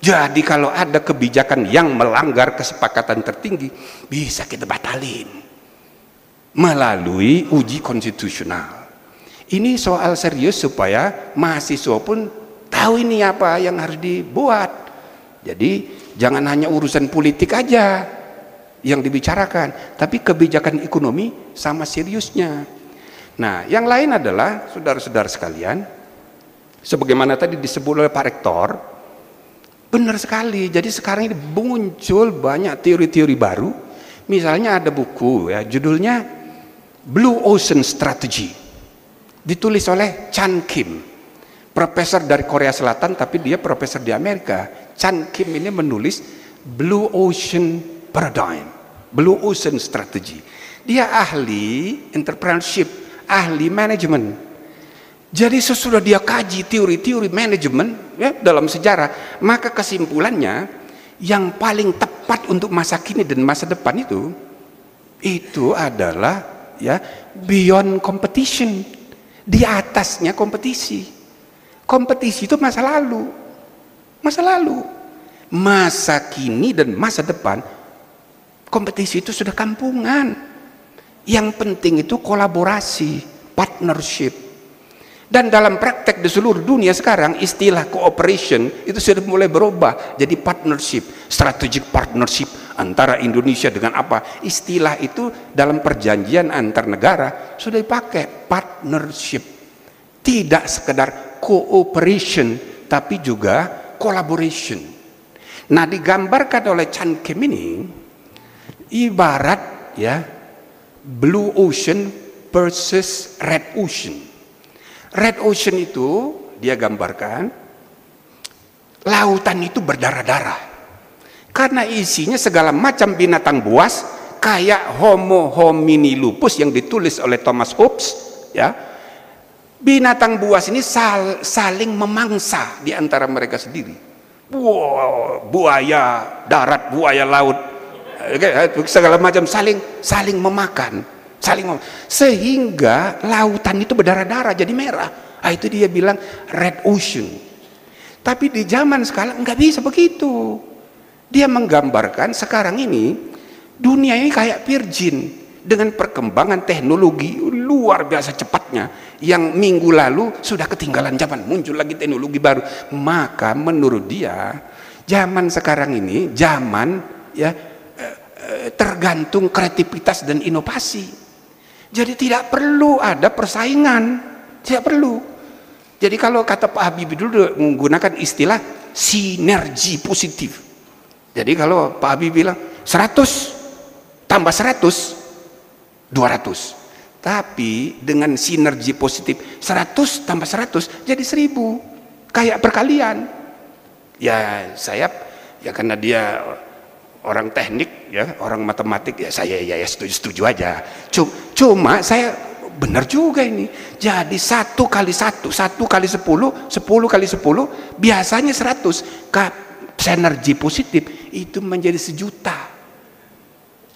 Jadi kalau ada kebijakan yang melanggar kesepakatan tertinggi, bisa kita batalin melalui uji konstitusional. Ini soal serius supaya mahasiswa pun tahu ini apa yang harus dibuat. Jadi jangan hanya urusan politik aja yang dibicarakan, tapi kebijakan ekonomi sama seriusnya. Nah, yang lain adalah saudara-saudara sekalian, sebagaimana tadi disebut oleh Pak Rektor, benar sekali. Jadi sekarang ini muncul banyak teori-teori baru. Misalnya ada buku ya, judulnya Blue Ocean Strategy, ditulis oleh Chan Kim, profesor dari Korea Selatan, tapi dia profesor di Amerika. Chan Kim ini menulis Blue Ocean Paradigm, Blue Ocean Strategy. Dia ahli entrepreneurship, ahli manajemen. Jadi sesudah dia kaji teori-teori manajemen ya, dalam sejarah, maka kesimpulannya yang paling tepat untuk masa kini dan masa depan itu adalah ya beyond competition, di atasnya kompetisi. Kompetisi itu masa lalu, masa kini dan masa depan. Kompetisi itu sudah kampungan. Yang penting itu kolaborasi, partnership. Dan dalam praktek di seluruh dunia sekarang istilah cooperation itu sudah mulai berubah jadi partnership, strategic partnership antara Indonesia dengan apa. Istilah itu dalam perjanjian antar negara sudah dipakai, partnership. Tidak sekedar cooperation tapi juga collaboration. Nah, digambarkan oleh Chan Kim ini ibarat ya Blue Ocean versus Red Ocean. Red Ocean itu dia gambarkan lautan itu berdarah-darah karena isinya segala macam binatang buas kayak Homo homini lupus yang ditulis oleh Thomas Hobbes ya. Binatang buas ini saling memangsa di antara mereka sendiri. Buaya darat, buaya laut, segala macam saling memakan. Sehingga lautan itu berdarah-darah jadi merah. Itu dia bilang Red Ocean. Tapi di zaman sekarang nggak bisa begitu. Dia menggambarkan sekarang ini dunia ini kayak virgin dengan perkembangan teknologi luar biasa cepatnya. Yang minggu lalu sudah ketinggalan zaman, muncul lagi teknologi baru. Maka menurut dia zaman sekarang ini zaman ya tergantung kreativitas dan inovasi. Jadi tidak perlu ada persaingan, tidak perlu. Jadi kalau kata Pak Habibie dulu menggunakan istilah sinergi positif. Jadi kalau Pak Habibie bilang 100 tambah 100 200. Tapi dengan sinergi positif 100 tambah 100 jadi 1000. Kayak perkalian. Ya saya ya karena dia orang teknik ya, orang matematik ya saya ya setuju aja. Cuma saya benar juga ini. Jadi 1 kali 1, 1 kali 10, 10 kali 10 biasanya 100. Sinergi positif itu menjadi 1 juta.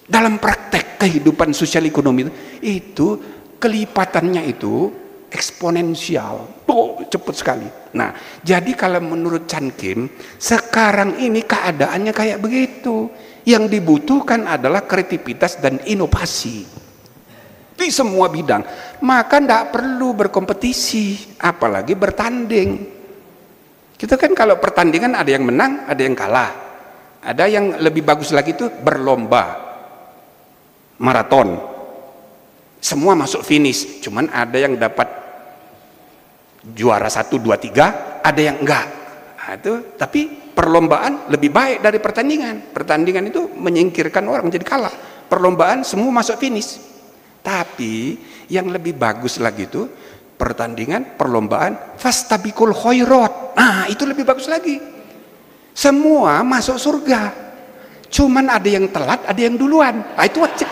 Dalam praktek kehidupan sosial ekonomi itu kelipatannya itu eksponensial. Cepat sekali. Nah, jadi kalau menurut Chan Kim, sekarang ini keadaannya kayak begitu. Yang dibutuhkan adalah kreativitas dan inovasi di semua bidang. Maka tidak perlu berkompetisi, apalagi bertanding. Kita kan kalau pertandingan ada yang menang, ada yang kalah. Ada yang lebih bagus lagi itu berlomba. Maraton. Semua masuk finish, cuman ada yang dapat juara 1, 2, 3, ada yang enggak. Tapi perlombaan lebih baik dari pertandingan. Pertandingan itu menyingkirkan orang jadi kalah. Perlombaan semua masuk finish. Tapi yang lebih bagus lagi itu pertandingan, perlombaan fastabikul khairat. Itu lebih bagus lagi. Semua masuk surga. Cuman ada yang telat, ada yang duluan. Itu wajib.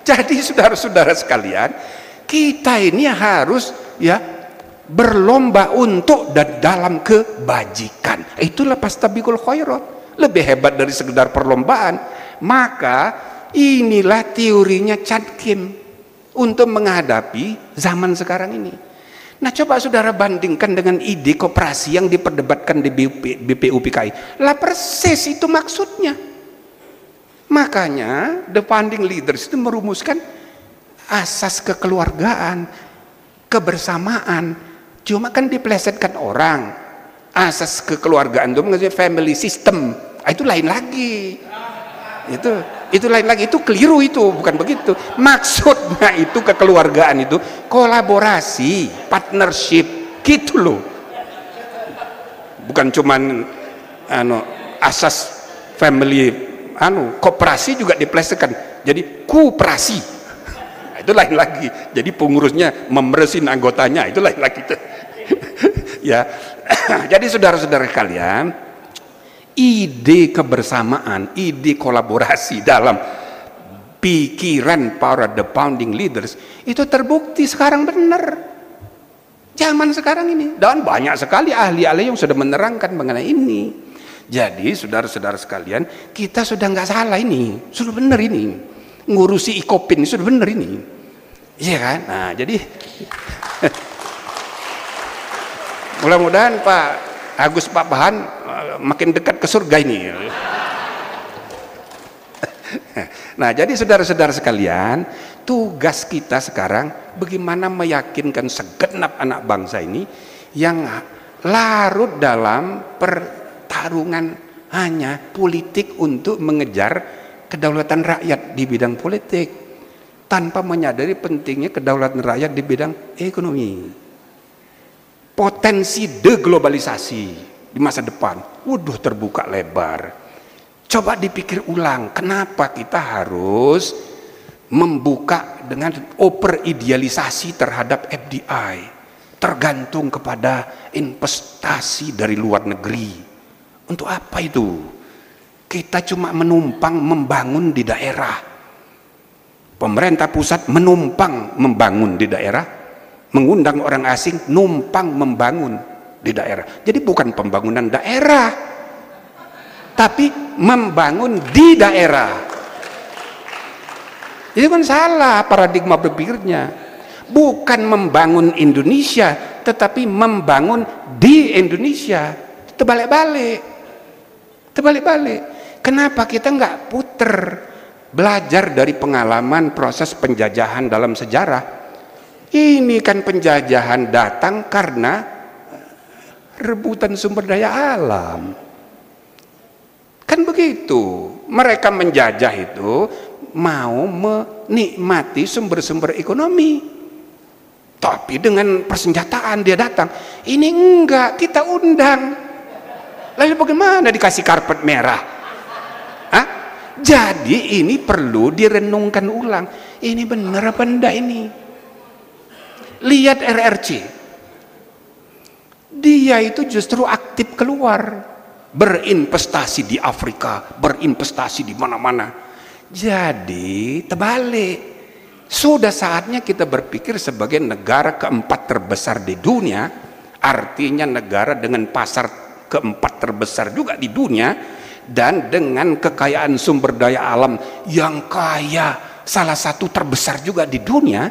Jadi saudara-saudara sekalian, kita ini harus ya berlomba untuk dalam kebajikan. Itulah fastabikul khairat. Lebih hebat dari sekedar perlombaan. Maka inilah teorinya Chan Kim untuk menghadapi zaman sekarang ini. Nah, coba saudara bandingkan dengan ide koperasi yang diperdebatkan di BPUPKI. Lah persis itu maksudnya. Makanya the founding leaders itu merumuskan asas kekeluargaan, kebersamaan. Cuma kan dipelesetkan orang. Asas kekeluargaan itu maksudnya family system. Itu lain lagi. Itu lain lagi, itu keliru, itu bukan begitu. Maksudnya itu kekeluargaan itu kolaborasi, partnership, gitu loh. Bukan cuman asas family, koperasi juga diplesetkan jadi koperasi. Itu lain lagi. Jadi pengurusnya memeresin anggotanya, itu lain lagi. Ya. Jadi saudara-saudara kalian, ide kebersamaan, ide kolaborasi dalam pikiran para the founding leaders itu terbukti sekarang benar. Zaman sekarang ini, dan banyak sekali ahli-ahli yang sudah menerangkan mengenai ini. Jadi saudara-saudara sekalian, kita sudah nggak salah ini, sudah benar ini. Ngurusi Ikopin sudah benar ini. Iya kan? Nah, jadi mudah-mudahan Pak Agus Pak Bahan makin dekat ke surga ini. Nah, jadi saudara-saudara sekalian, tugas kita sekarang bagaimana meyakinkan segenap anak bangsa ini yang larut dalam pertarungan hanya politik untuk mengejar kedaulatan rakyat di bidang politik tanpa menyadari pentingnya kedaulatan rakyat di bidang ekonomi. Potensi deglobalisasi di masa depan, waduh, terbuka lebar. Coba dipikir ulang, kenapa kita harus membuka dengan overidealisasi terhadap FDI, tergantung kepada investasi dari luar negeri. Untuk apa itu? Kita cuma menumpang membangun di daerah. Pemerintah pusat menumpang membangun di daerah, mengundang orang asing numpang membangun di daerah. Jadi bukan pembangunan daerah, tapi membangun di daerah. Itu kan salah paradigma berpikirnya. Bukan membangun Indonesia, tetapi membangun di Indonesia. Terbalik-balik. Terbalik-balik. Kenapa kita nggak puter belajar dari pengalaman proses penjajahan dalam sejarah? Ini kan penjajahan datang karena rebutan sumber daya alam. Kan begitu. Mereka menjajah itu mau menikmati sumber-sumber ekonomi, tapi dengan persenjataan dia datang. Ini enggak, kita undang. Lalu bagaimana dikasih karpet merah? Hah? Jadi ini perlu direnungkan ulang. Ini benar apa enggak ini? Lihat RRC. Dia itu justru aktif keluar, berinvestasi di Afrika, berinvestasi di mana-mana. Jadi terbalik. Sudah saatnya kita berpikir sebagai negara keempat terbesar di dunia, artinya negara dengan pasar keempat terbesar juga di dunia, dan dengan kekayaan sumber daya alam yang kaya, salah satu terbesar juga di dunia,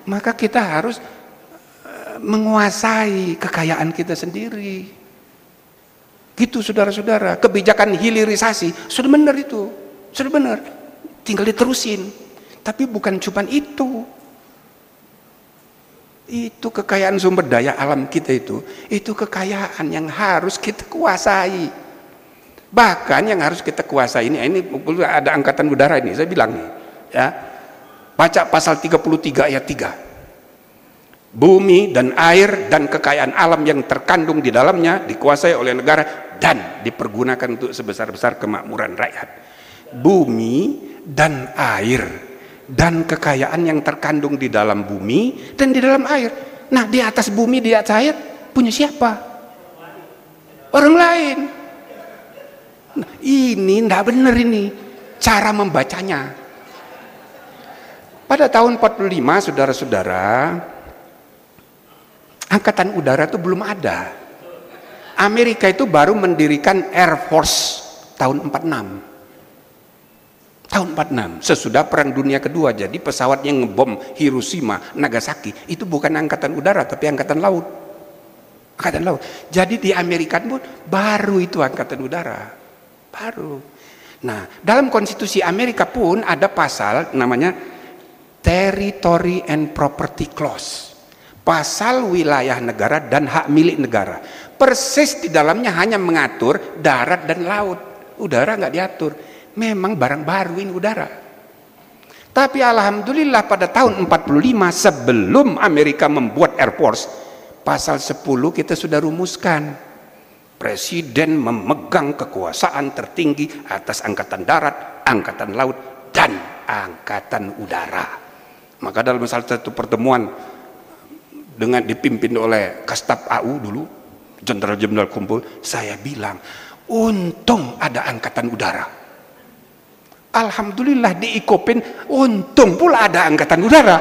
maka kita harus menguasai kekayaan kita sendiri. Gitu saudara-saudara. Kebijakan hilirisasi sudah benar itu, sudah benar, tinggal diterusin. Tapi bukan cuma itu kekayaan sumber daya alam kita itu kekayaan yang harus kita kuasai. Bahkan yang harus kita kuasai ini ada angkatan udara ini, saya bilang nih ya, baca pasal 33 ayat 3. Bumi dan air dan kekayaan alam yang terkandung di dalamnya dikuasai oleh negara dan dipergunakan untuk sebesar-besar kemakmuran rakyat. Bumi dan air dan kekayaan yang terkandung di dalam bumi dan di dalam air. Nah, di atas bumi, di atas air punya siapa? Orang lain. Nah, ini tidak benar ini cara membacanya. Pada tahun 45, saudara-saudara, angkatan udara itu belum ada. Amerika itu baru mendirikan Air Force tahun 46. Tahun 46, sesudah Perang Dunia Kedua. Jadi pesawat yang ngebom Hiroshima, Nagasaki itu bukan angkatan udara tapi angkatan laut. Angkatan laut. Jadi di Amerika pun baru itu angkatan udara. Baru. Nah, dalam konstitusi Amerika pun ada pasal namanya Territory and Property Clause. Pasal wilayah negara dan hak milik negara. Persis di dalamnya hanya mengatur darat dan laut. Udara nggak diatur. Memang barang baru ini udara. Tapi alhamdulillah pada tahun 45 sebelum Amerika membuat Air Force, pasal 10 kita sudah rumuskan. Presiden memegang kekuasaan tertinggi atas angkatan darat, angkatan laut, dan angkatan udara. Maka dalam salah satu pertemuan dengan dipimpin oleh Kastab AU dulu, Jenderal-Jenderal kumpul, saya bilang, untung ada angkatan udara. Alhamdulillah di Ikopin untung pula ada angkatan udara.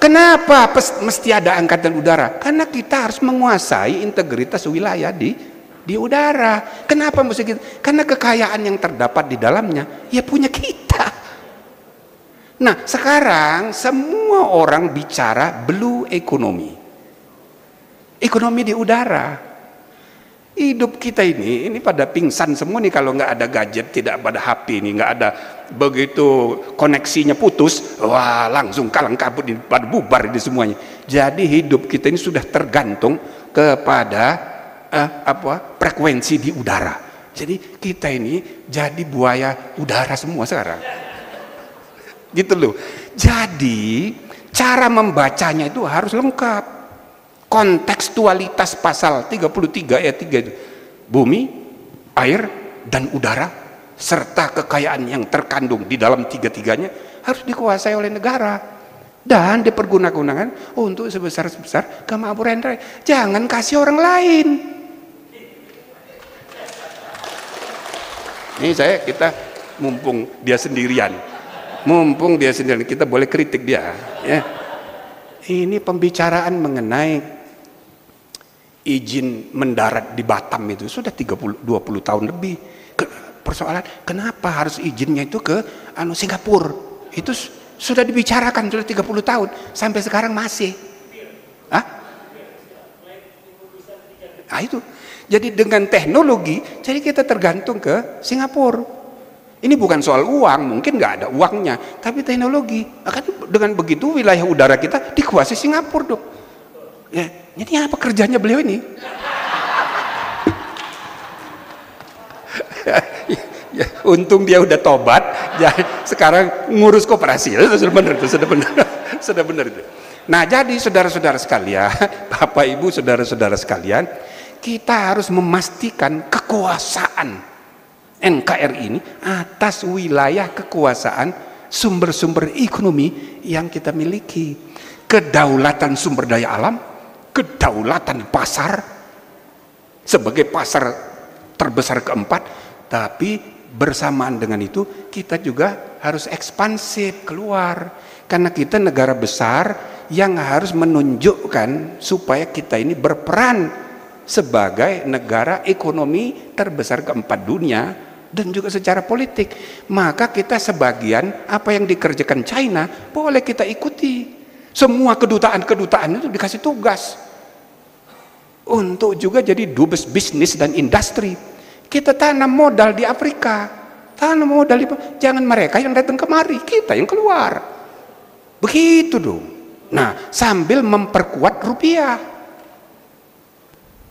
Kenapa mesti ada angkatan udara? Karena kita harus menguasai integritas wilayah di udara. Kenapa mesti gitu? Karena kekayaan yang terdapat di dalamnya ya punya kita. Nah, sekarang semua orang bicara blue economy. Ekonomi di udara. Hidup kita ini pada pingsan semua nih kalau nggak ada gadget, tidak pada HP nih, nggak ada, begitu koneksinya putus, wah langsung kalang kabut, pada bubar ini semuanya. Jadi hidup kita ini sudah tergantung kepada frekuensi di udara. Jadi kita ini jadi buaya udara semua sekarang. Gitu loh. Jadi cara membacanya itu harus lengkap. Kontekstualitas pasal 33 ayat 3 itu, bumi, air, dan udara serta kekayaan yang terkandung di dalam tiga-tiganya harus dikuasai oleh negara dan dipergunakan untuk sebesar-besar kemakmuran rakyat. Jangan kasih orang lain. Ini kita mumpung dia sendirian, kita boleh kritik dia, ya. Ini pembicaraan mengenai izin mendarat di Batam itu sudah 20 tahun lebih. Persoalan kenapa harus izinnya itu ke Singapura? Itu sudah dibicarakan sudah 30 tahun sampai sekarang masih. Itu. Jadi dengan teknologi, jadi kita tergantung ke Singapura. Ini bukan soal uang, mungkin nggak ada uangnya, tapi teknologi. Akan dengan begitu wilayah udara kita dikuasai Singapura dong. Ya, jadi apa kerjanya beliau ini? Ya, untung dia udah tobat, ya, sekarang ngurus koperasi. Itu sudah benar itu. Nah, jadi saudara-saudara sekalian, Bapak Ibu, saudara-saudara sekalian, kita harus memastikan kekuasaan NKRI ini atas wilayah kekuasaan sumber-sumber ekonomi yang kita miliki. Kedaulatan sumber daya alam, kedaulatan pasar sebagai pasar terbesar keempat, tapi bersamaan dengan itu kita juga harus ekspansif keluar, karena kita negara besar yang harus menunjukkan supaya kita ini berperan sebagai negara ekonomi terbesar keempat dunia dan juga secara politik. Maka kita sebagian apa yang dikerjakan China boleh kita ikuti. Semua kedutaan itu dikasih tugas untuk juga jadi dubes bisnis dan industri. Kita tanam modal di Afrika, jangan mereka yang datang kemari, kita yang keluar. Begitu dong. Nah, sambil memperkuat rupiah.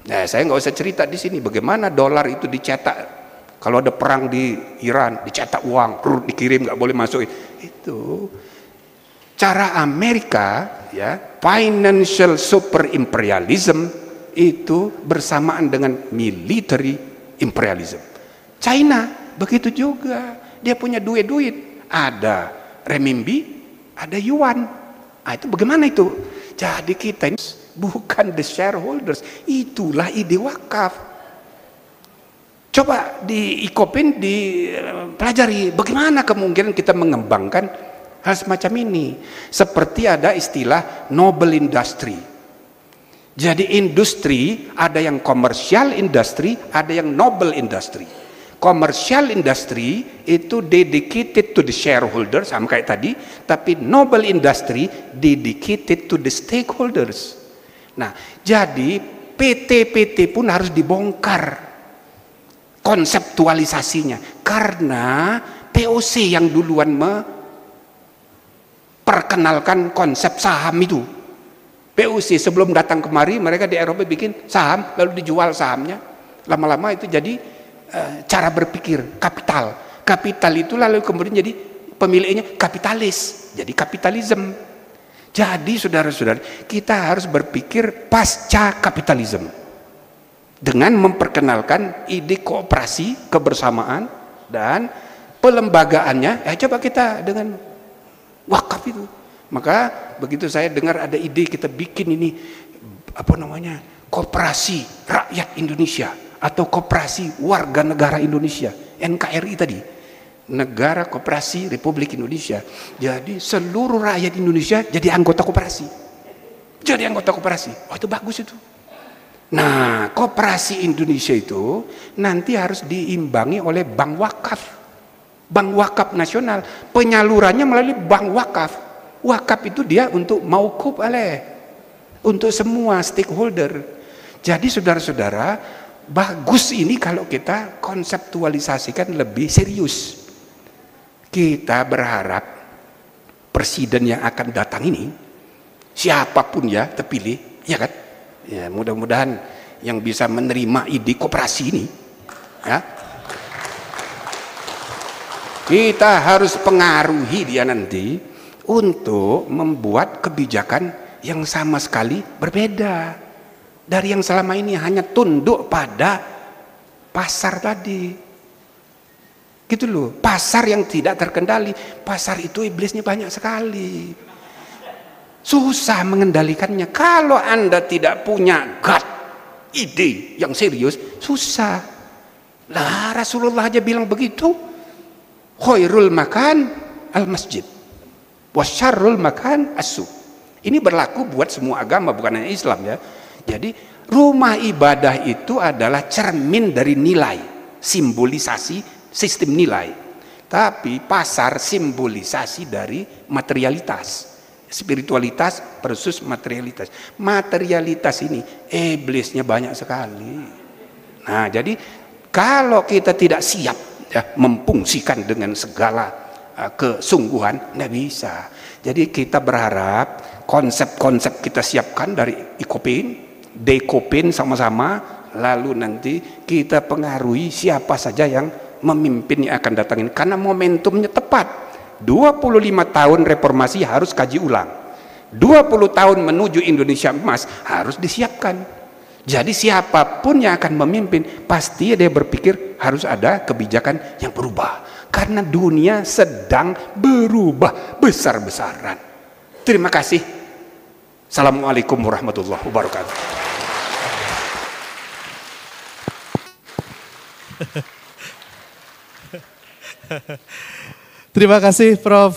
Nah, saya nggak usah cerita di sini bagaimana dolar itu dicetak. Kalau ada perang di Iran, dicetak uang, dikirim, nggak boleh masuk. Itu cara Amerika, ya, financial super imperialism itu bersamaan dengan military imperialism. China begitu juga, dia punya duit, ada renminbi, ada yuan. Itu bagaimana itu? Jadi kita ini bukan the shareholders, itulah ide wakaf. Coba dipelajari bagaimana kemungkinan kita mengembangkan hal semacam ini. Seperti ada istilah noble industry. Jadi industri ada yang commercial industry, ada yang noble industry. Commercial industry itu dedicated to the shareholders, sama kayak tadi, tapi noble industry dedicated to the stakeholders. Nah, jadi PT-PT pun harus dibongkar konseptualisasinya, karena POC yang duluan memperkenalkan konsep saham itu. POC sebelum datang kemari, mereka di Eropa bikin saham, lalu dijual sahamnya. Lama-lama itu jadi cara berpikir kapital. Kapital itu lalu kemudian jadi pemiliknya kapitalis, jadi kapitalisme. Jadi saudara-saudara, kita harus berpikir pasca kapitalisme dengan memperkenalkan ide kooperasi, kebersamaan, dan pelembagaannya. Coba kita dengan wakaf itu. Maka begitu saya dengar ada ide kita bikin ini koperasi rakyat Indonesia atau koperasi warga negara Indonesia, NKRI tadi, Negara Koperasi Republik Indonesia. Jadi seluruh rakyat Indonesia jadi anggota koperasi. Jadi anggota koperasi. Itu bagus itu. Nah, koperasi Indonesia itu nanti harus diimbangi oleh bank wakaf. Bank wakaf nasional. Penyalurannya melalui bank wakaf. Wakaf itu dia untuk mauquf alaih, untuk semua stakeholder. Jadi saudara-saudara, bagus ini kalau kita konseptualisasikan lebih serius. Kita berharap presiden yang akan datang ini, siapapun ya terpilih, ya kan? Ya, mudah-mudahan yang bisa menerima ide koperasi ini, ya. Kita harus pengaruhi dia nanti untuk membuat kebijakan yang sama sekali berbeda dari yang selama ini hanya tunduk pada pasar tadi. Gitu loh, pasar yang tidak terkendali. Pasar itu iblisnya banyak sekali. Susah mengendalikannya. Kalau Anda tidak punya gut, ide yang serius, susah. Lah Rasulullah aja bilang begitu. Khairul makan al masjid, wasyarrul makan as-suq. Ini berlaku buat semua agama, bukan hanya Islam ya. Jadi rumah ibadah itu adalah cermin dari nilai, simbolisasi sistem nilai. Tapi pasar simbolisasi dari materialitas, spiritualitas versus materialitas. Materialitas ini iblisnya banyak sekali. Nah, jadi kalau kita tidak siap ya, memfungsikan dengan segala kesungguhan, nggak bisa. Jadi kita berharap konsep-konsep kita siapkan dari Ikopin, Dekopin sama-sama, lalu nanti kita pengaruhi siapa saja yang memimpin yang akan datang ini, karena momentumnya tepat. 25 tahun reformasi harus kaji ulang, 20 tahun menuju Indonesia emas harus disiapkan. Jadi siapapun yang akan memimpin, pasti dia berpikir harus ada kebijakan yang berubah. Karena dunia sedang berubah besar-besaran. Terima kasih. Assalamualaikum warahmatullahi wabarakatuh. Terima kasih Prof.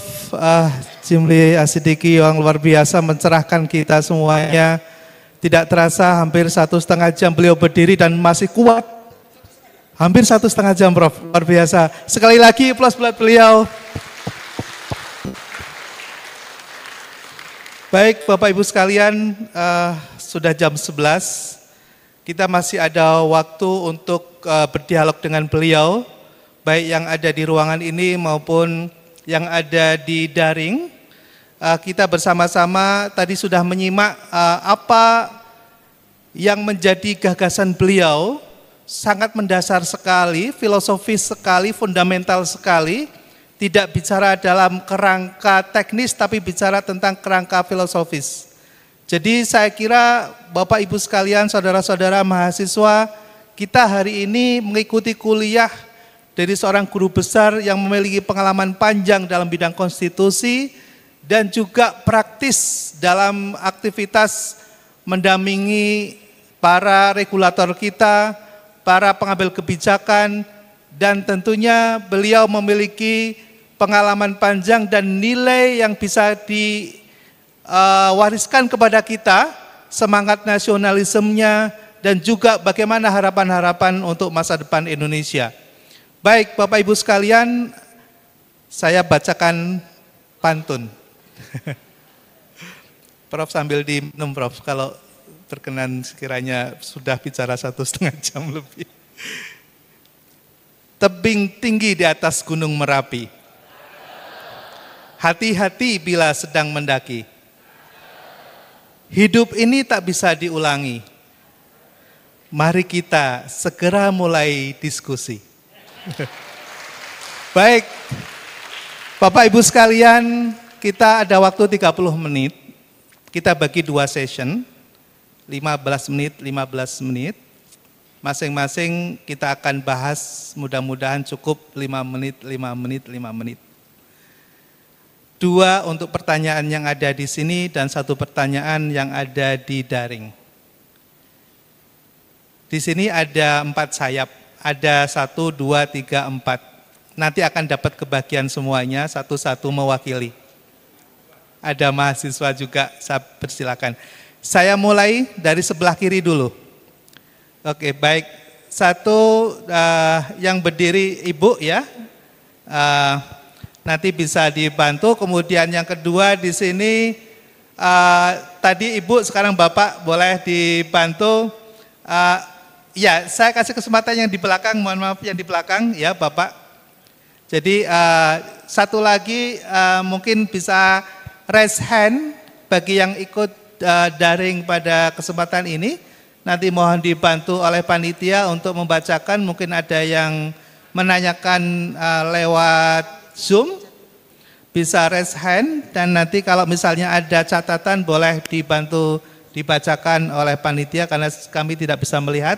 Jimli Asidiki yang luar biasa mencerahkan kita semuanya. Tidak terasa hampir 1,5 jam beliau berdiri dan masih kuat. Hampir 1,5 jam Prof. Luar biasa. Sekali lagi aplaus buat beliau. Baik Bapak Ibu sekalian, sudah jam 11. Kita masih ada waktu untuk berdialog dengan beliau. Baik yang ada di ruangan ini maupun yang ada di daring. Kita bersama-sama tadi sudah menyimak apa yang menjadi gagasan beliau, sangat mendasar sekali, filosofis sekali, fundamental sekali, tidak bicara dalam kerangka teknis tapi bicara tentang kerangka filosofis. Jadi saya kira Bapak Ibu sekalian, saudara-saudara mahasiswa, kita hari ini mengikuti kuliah dari seorang guru besar yang memiliki pengalaman panjang dalam bidang konstitusi, dan juga praktis dalam aktivitas mendampingi para regulator kita, para pengambil kebijakan, dan tentunya beliau memiliki pengalaman panjang dan nilai yang bisa diwariskan kepada kita, semangat nasionalismenya, dan juga bagaimana harapan-harapan untuk masa depan Indonesia. Baik Bapak Ibu sekalian, saya bacakan pantun. Prof sambil diminum Prof, kalau berkenan sekiranya sudah bicara 1,5 jam lebih. Tebing tinggi di atas gunung Merapi, hati-hati bila sedang mendaki. Hidup ini tak bisa diulangi. Mari kita segera mulai diskusi. Baik, Bapak Ibu sekalian, kita ada waktu 30 menit, kita bagi 2 session, 15 menit, 15 menit. Masing-masing kita akan bahas mudah-mudahan cukup 5 menit, 5 menit, 5 menit. 2 untuk pertanyaan yang ada di sini dan 1 pertanyaan yang ada di daring. Di sini ada 4 sayap, ada 1, 2, 3, 4. Nanti akan dapat kebagian semuanya, satu-satu mewakili. Ada mahasiswa juga, saya persilakan. Saya mulai dari sebelah kiri dulu. Oke, baik. 1 yang berdiri Ibu ya, nanti bisa dibantu. Kemudian yang kedua di sini, tadi Ibu, sekarang Bapak boleh dibantu. Ya, saya kasih kesempatan yang di belakang, mohon maaf yang di belakang ya Bapak. Jadi satu lagi mungkin bisa raise hand bagi yang ikut daring pada kesempatan ini. Nanti mohon dibantu oleh panitia untuk membacakan, mungkin ada yang menanyakan lewat Zoom, bisa raise hand dan nanti kalau misalnya ada catatan boleh dibantu dibacakan oleh panitia karena kami tidak bisa melihat.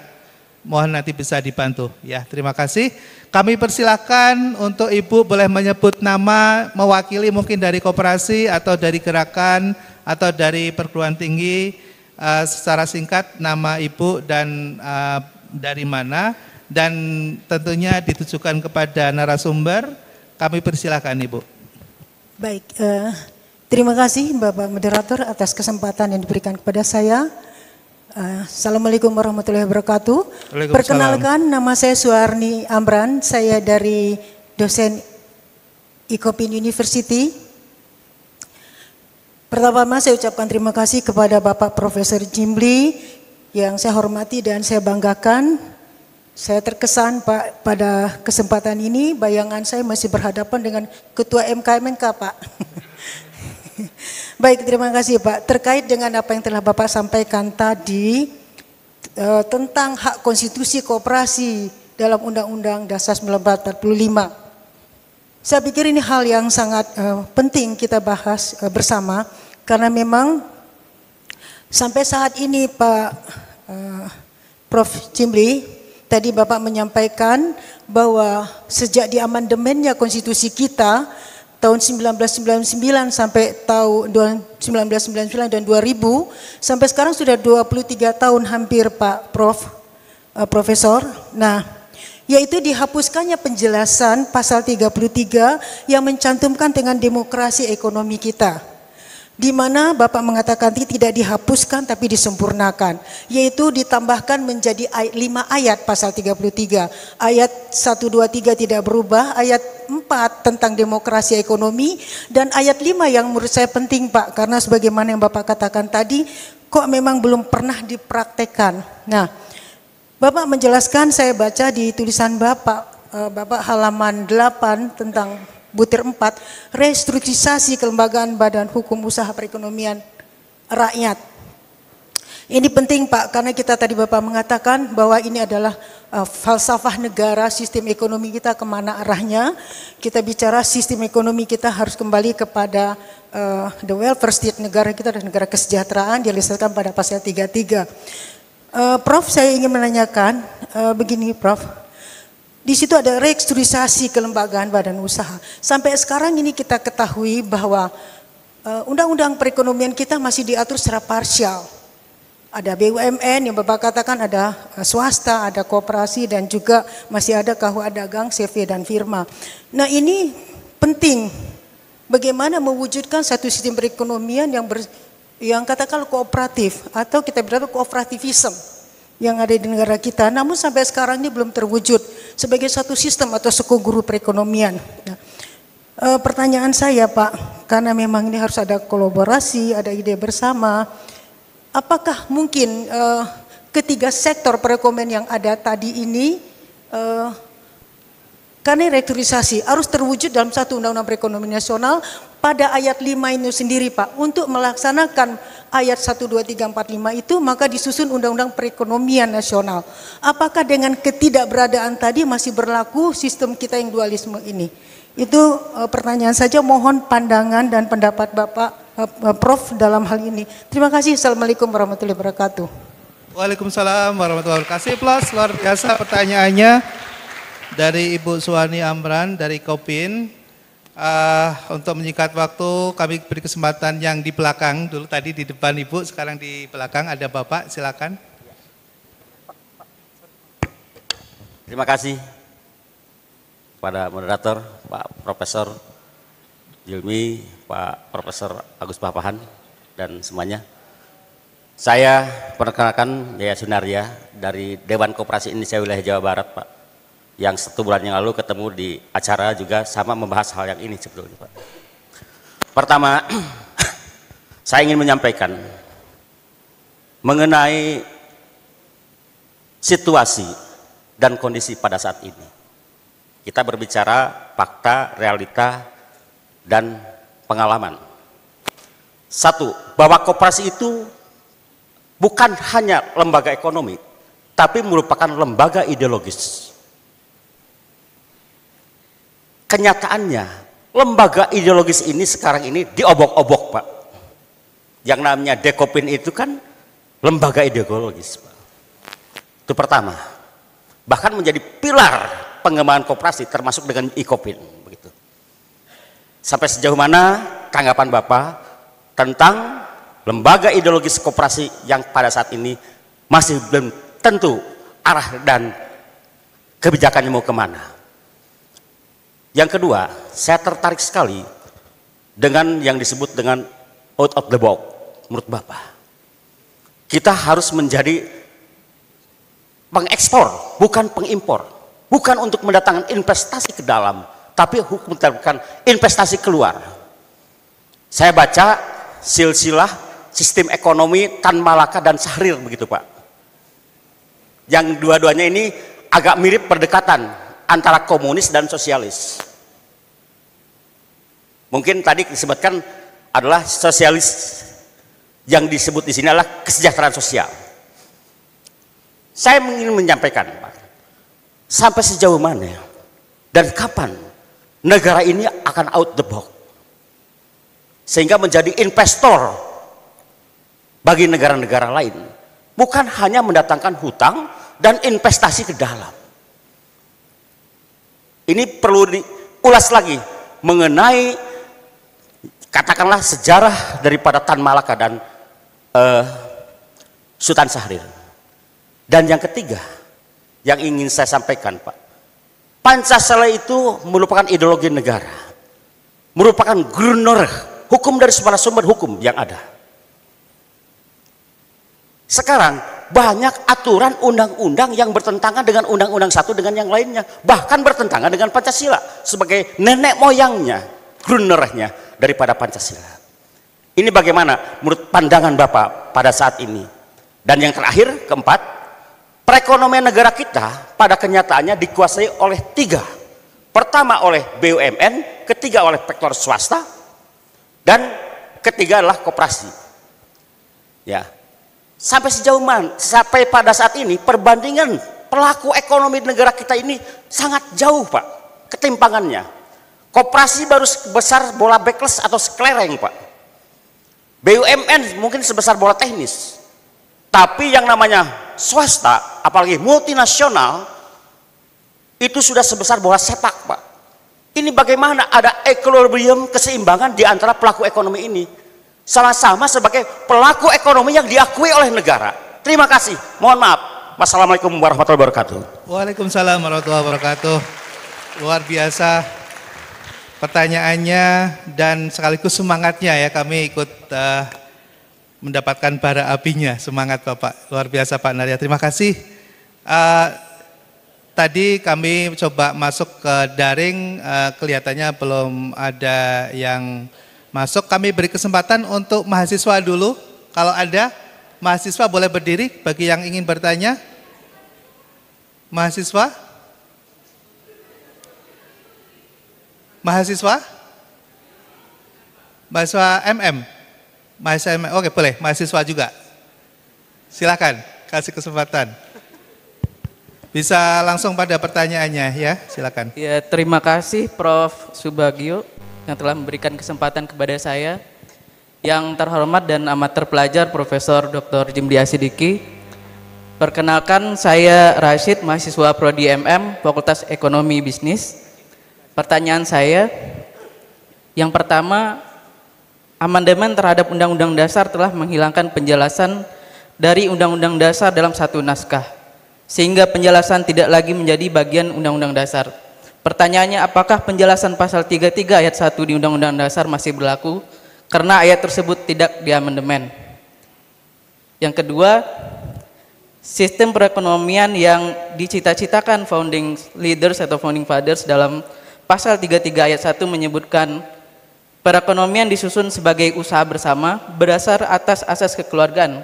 Mohon nanti bisa dibantu. Ya, terima kasih. Kami persilahkan untuk Ibu boleh menyebut nama mewakili mungkin dari koperasi atau dari gerakan atau dari perguruan tinggi secara singkat nama Ibu dan dari mana dan tentunya ditujukan kepada narasumber. Kami persilahkan Ibu. Baik, terima kasih Bapak Moderator atas kesempatan yang diberikan kepada saya. Assalamualaikum warahmatullahi wabarakatuh. Perkenalkan, nama saya Suarni Amran, saya dari dosen Icopin University. Pertama saya ucapkan terima kasih kepada Bapak Profesor Jimli yang saya hormati dan saya banggakan. Saya terkesan Pak pada kesempatan ini, bayangan saya masih berhadapan dengan Ketua MKMNK Pak. Baik, terima kasih Pak. Terkait dengan apa yang telah Bapak sampaikan tadi tentang hak konstitusi koperasi dalam Undang-Undang Dasar 1945. Saya pikir ini hal yang sangat penting kita bahas bersama karena memang sampai saat ini Pak Prof. Jimli tadi Bapak menyampaikan bahwa sejak diamandemennya konstitusi kita tahun 1999 sampai tahun 1999 dan 2000 sampai sekarang sudah 23 tahun hampir Pak Profesor. Nah, yaitu dihapuskannya penjelasan pasal 33 yang mencantumkan dengan demokrasi ekonomi kita. Di mana Bapak mengatakan tidak dihapuskan tapi disempurnakan, yaitu ditambahkan menjadi 5 ayat pasal 33. Ayat 1, 2, 3 tidak berubah, ayat 4 tentang demokrasi ekonomi, dan ayat 5 yang menurut saya penting Pak, karena sebagaimana yang Bapak katakan tadi, kok memang belum pernah dipraktekkan. Nah, Bapak menjelaskan, saya baca di tulisan Bapak halaman 8 tentang butir 4, restrukturisasi kelembagaan badan hukum usaha perekonomian rakyat. Ini penting Pak, karena kita tadi Bapak mengatakan bahwa ini adalah falsafah negara, sistem ekonomi kita kemana arahnya. Kita bicara sistem ekonomi kita harus kembali kepada the welfare state, negara kita dan negara kesejahteraan, diletakkan pada pasal 33. Prof, saya ingin menanyakan begini Prof. Di situ ada restrukturisasi kelembagaan badan usaha. Sampai sekarang ini kita ketahui bahwa undang-undang perekonomian kita masih diatur secara parsial. Ada BUMN yang Bapak katakan, ada swasta, ada koperasi, dan juga masih ada KUA dagang, CV dan firma. Nah ini penting. Bagaimana mewujudkan satu sistem perekonomian yang katakan kooperatif atau kita bilang kooperativisme yang ada di negara kita, namun sampai sekarang ini belum terwujud sebagai satu sistem atau suku guru perekonomian. Nah, pertanyaan saya Pak, karena memang ini harus ada kolaborasi, ada ide bersama, apakah mungkin ketiga sektor perekonomian yang ada tadi ini, karena restrukturisasi harus terwujud dalam satu undang-undang perekonomian nasional pada ayat 5 itu sendiri Pak, untuk melaksanakan ayat 1, 2, 3, 4, 5 itu maka disusun undang-undang perekonomian nasional. Apakah dengan ketidakberadaan tadi masih berlaku sistem kita yang dualisme ini? Itu pertanyaan saja, mohon pandangan dan pendapat Bapak Prof dalam hal ini. Terima kasih. Assalamualaikum warahmatullahi wabarakatuh. Waalaikumsalam warahmatullahi wabarakatuh. Kasih plus, luar biasa pertanyaannya dari Ibu Suwani Amran dari Kopin. Untuk menyingkat waktu, kami beri kesempatan yang di belakang dulu, tadi di depan Ibu, sekarang di belakang ada Bapak, silakan. Terima kasih kepada moderator, Pak Profesor Jilmi, Pak Profesor Agus Papahan, dan semuanya. Saya perkenalkan Yaya Sunaria dari Dewan Koperasi Indonesia Wilayah Jawa Barat, Pak. Yang 1 bulan yang lalu ketemu di acara juga sama membahas hal yang ini sebetulnya Pak. Pertama, saya ingin menyampaikan mengenai situasi dan kondisi pada saat ini. Kita berbicara fakta, realita, dan pengalaman. Satu, bahwa koperasi itu bukan hanya lembaga ekonomi, tapi merupakan lembaga ideologis. Kenyataannya, lembaga ideologis ini sekarang ini diobok-obok, Pak. Yang namanya Dekopin itu kan lembaga ideologis, Pak. Itu pertama. Bahkan menjadi pilar pengembangan koperasi termasuk dengan Ikopin, begitu. Sampai sejauh mana tanggapan Bapak tentang lembaga ideologis koperasi yang pada saat ini masih belum tentu arah dan kebijakannya mau kemana? Yang kedua, saya tertarik sekali dengan yang disebut dengan out of the box. Menurut Bapak, kita harus menjadi pengekspor, bukan pengimpor, bukan untuk mendatangkan investasi ke dalam, tapi hukum mendatangkan investasi keluar. Saya baca silsilah sistem ekonomi Tan Malaka dan Syahrir, begitu Pak. Yang dua-duanya ini agak mirip berdekatan antara komunis dan sosialis. Mungkin tadi disebutkan adalah sosialis, yang disebut di sini adalah kesejahteraan sosial. Saya ingin menyampaikan, Pak, sampai sejauh mana dan kapan negara ini akan out the box sehingga menjadi investor bagi negara-negara lain, bukan hanya mendatangkan hutang dan investasi ke dalam. Ini perlu diulas lagi mengenai katakanlah sejarah daripada Tan Malaka dan Sultan Syahrir. Dan yang ketiga yang ingin saya sampaikan, Pak, Pancasila itu merupakan ideologi negara, merupakan grundnorm hukum dari segala sumber hukum yang ada. Sekarang banyak aturan undang-undang yang bertentangan dengan undang-undang satu dengan yang lainnya, bahkan bertentangan dengan Pancasila sebagai nenek moyangnya, grundnormnya daripada Pancasila. Ini bagaimana menurut pandangan Bapak pada saat ini? Dan yang terakhir, keempat, perekonomian negara kita pada kenyataannya dikuasai oleh tiga. Pertama oleh BUMN, ketiga oleh sektor swasta, dan ketiga adalah koperasi. Ya, sampai sejauh mana? Sampai pada saat ini perbandingan pelaku ekonomi negara kita ini sangat jauh, Pak, ketimpangannya. Koperasi baru sebesar bola backless atau seklereng, Pak. BUMN mungkin sebesar bola teknis, tapi yang namanya swasta, apalagi multinasional, itu sudah sebesar bola sepak, Pak. Ini bagaimana ada equilibrium, keseimbangan di antara pelaku ekonomi ini, sama-sama sebagai pelaku ekonomi yang diakui oleh negara. Terima kasih, mohon maaf. Wassalamualaikum warahmatullahi wabarakatuh. Waalaikumsalam warahmatullahi wabarakatuh. Luar biasa pertanyaannya dan sekaligus semangatnya ya, kami ikut mendapatkan bara apinya, semangat Bapak, luar biasa Pak Narya, terima kasih. Tadi kami coba masuk ke daring, kelihatannya belum ada yang masuk, kami beri kesempatan untuk mahasiswa dulu, kalau ada mahasiswa boleh berdiri bagi yang ingin bertanya. Mahasiswa? Mahasiswa? Mahasiswa MM? Mahasiswa MM, oke boleh, mahasiswa juga. Silakan, kasih kesempatan. Bisa langsung pada pertanyaannya ya, silakan. Ya, terima kasih Prof. Subagio yang telah memberikan kesempatan kepada saya. Yang terhormat dan amat terpelajar Profesor Dr. Jimli Asidiki. Perkenalkan, saya Rashid, mahasiswa Prodi MM, Fakultas Ekonomi Bisnis. Pertanyaan saya, yang pertama, amandemen terhadap Undang-Undang Dasar telah menghilangkan penjelasan dari Undang-Undang Dasar dalam satu naskah, sehingga penjelasan tidak lagi menjadi bagian Undang-Undang Dasar. Pertanyaannya, apakah penjelasan pasal 33 ayat 1 di Undang-Undang Dasar masih berlaku karena ayat tersebut tidak diamandemen? Yang kedua, sistem perekonomian yang dicita-citakan founding leaders atau founding fathers dalam pasal 33 ayat 1 menyebutkan perekonomian disusun sebagai usaha bersama berdasar atas asas kekeluargaan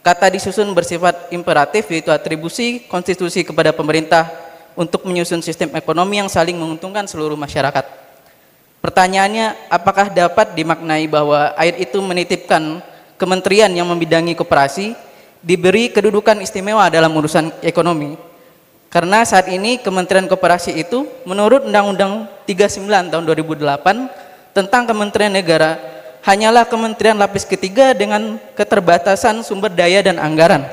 Kata disusun bersifat imperatif, yaitu atribusi konstitusi kepada pemerintah untuk menyusun sistem ekonomi yang saling menguntungkan seluruh masyarakat. Pertanyaannya, apakah dapat dimaknai bahwa ayat itu menitipkan kementerian yang membidangi koperasi diberi kedudukan istimewa dalam urusan ekonomi? Karena saat ini Kementerian Koperasi itu menurut Undang-Undang 39 tahun 2008 tentang Kementerian Negara hanyalah kementerian lapis ketiga dengan keterbatasan sumber daya dan anggaran.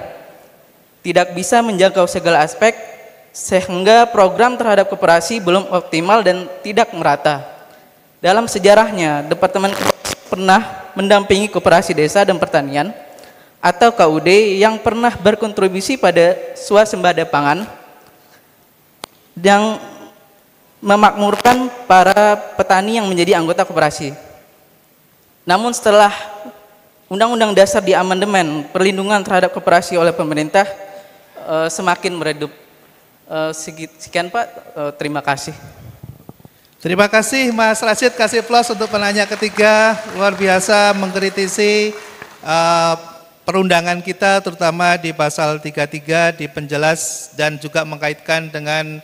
Tidak bisa menjangkau segala aspek sehingga program terhadap koperasi belum optimal dan tidak merata. Dalam sejarahnya, Departemen Koperasi pernah mendampingi Koperasi Desa dan Pertanian atau KUD yang pernah berkontribusi pada swasembada pangan yang memakmurkan para petani yang menjadi anggota koperasi. Namun setelah Undang-Undang Dasar diamandemen, perlindungan terhadap koperasi oleh pemerintah semakin meredup. Sekian Pak, terima kasih. Terima kasih Mas Rashid, kasih plus untuk penanya ketiga, luar biasa mengkritisi perundangan kita terutama di pasal 33 di penjelas dan juga mengkaitkan dengan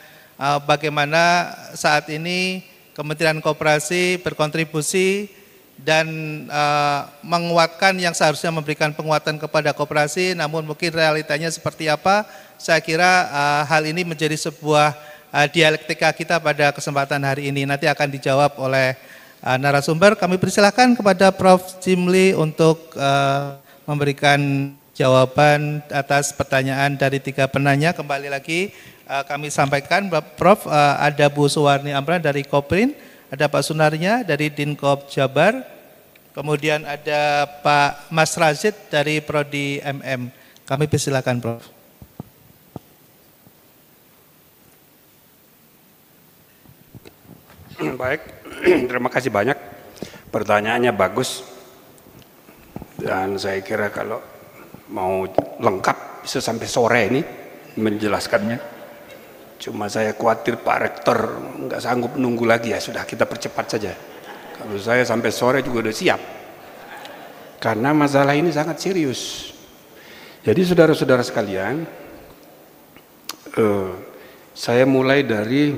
bagaimana saat ini Kementerian Koperasi berkontribusi dan menguatkan yang seharusnya memberikan penguatan kepada koperasi, namun mungkin realitanya seperti apa, saya kira hal ini menjadi sebuah dialektika kita pada kesempatan hari ini. Nanti akan dijawab oleh narasumber. Kami persilahkan kepada Prof. Jimli untuk memberikan jawaban atas pertanyaan dari tiga penanya. Kembali lagi kami sampaikan, Prof, ada Bu Suwarni Amran dari Koprin, ada Pak Sunarnya dari Dinkop Jabar, kemudian ada Pak Mas Rashid dari Prodi MM. Kami persilakan, Prof. Baik, terima kasih banyak. Pertanyaannya bagus. Dan saya kira kalau mau lengkap bisa sampai sore ini menjelaskannya. Cuma saya khawatir Pak Rektor nggak sanggup nunggu lagi, ya sudah kita percepat saja. Kalau saya sampai sore juga udah siap. Karena masalah ini sangat serius. Jadi saudara-saudara sekalian, saya mulai dari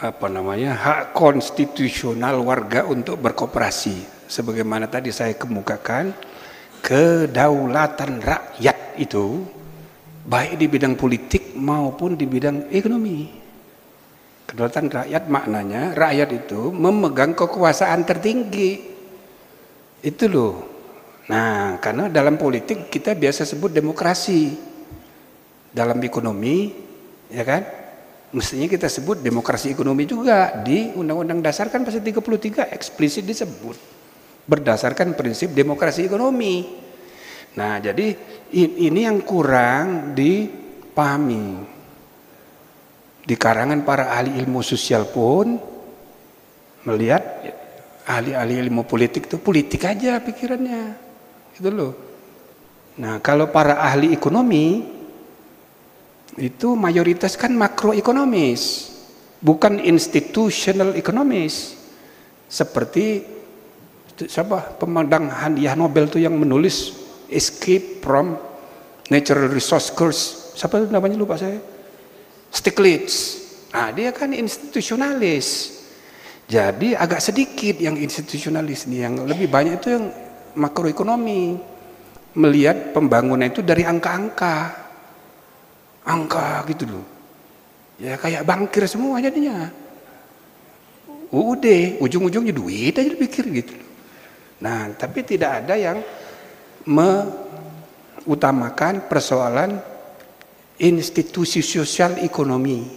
hak konstitusional warga untuk berkoperasi. Sebagaimana tadi saya kemukakan, kedaulatan rakyat itu baik di bidang politik maupun di bidang ekonomi. Kedaulatan rakyat maknanya rakyat itu memegang kekuasaan tertinggi. Itu loh. Nah, karena dalam politik kita biasa sebut demokrasi. Dalam ekonomi, ya kan? Mestinya kita sebut demokrasi ekonomi juga. Di Undang-Undang Dasar kan pasal 33 eksplisit disebut berdasarkan prinsip demokrasi ekonomi. Nah, jadi ini yang kurang dipahami. Di karangan para ahli ilmu sosial pun melihat ahli-ahli ilmu politik itu politik aja pikirannya. Itu loh. Nah, kalau para ahli ekonomi itu mayoritas kan makroekonomis, bukan institutional economis. Seperti siapa pemandang hadiah Nobel itu yang menulis Escape from Natural Resource Curse, siapa itu namanya lupa saya, Stiglitz. Nah, dia kan institusionalis. Jadi agak sedikit yang institusionalis nih, yang lebih banyak itu yang makroekonomi, melihat pembangunan itu dari angka-angka gitu loh. Ya kayak bankir semua jadinya. Ujung-ujungnya duit aja dipikir gitu loh. Nah, tapi tidak ada yang mengutamakan persoalan institusi sosial ekonomi,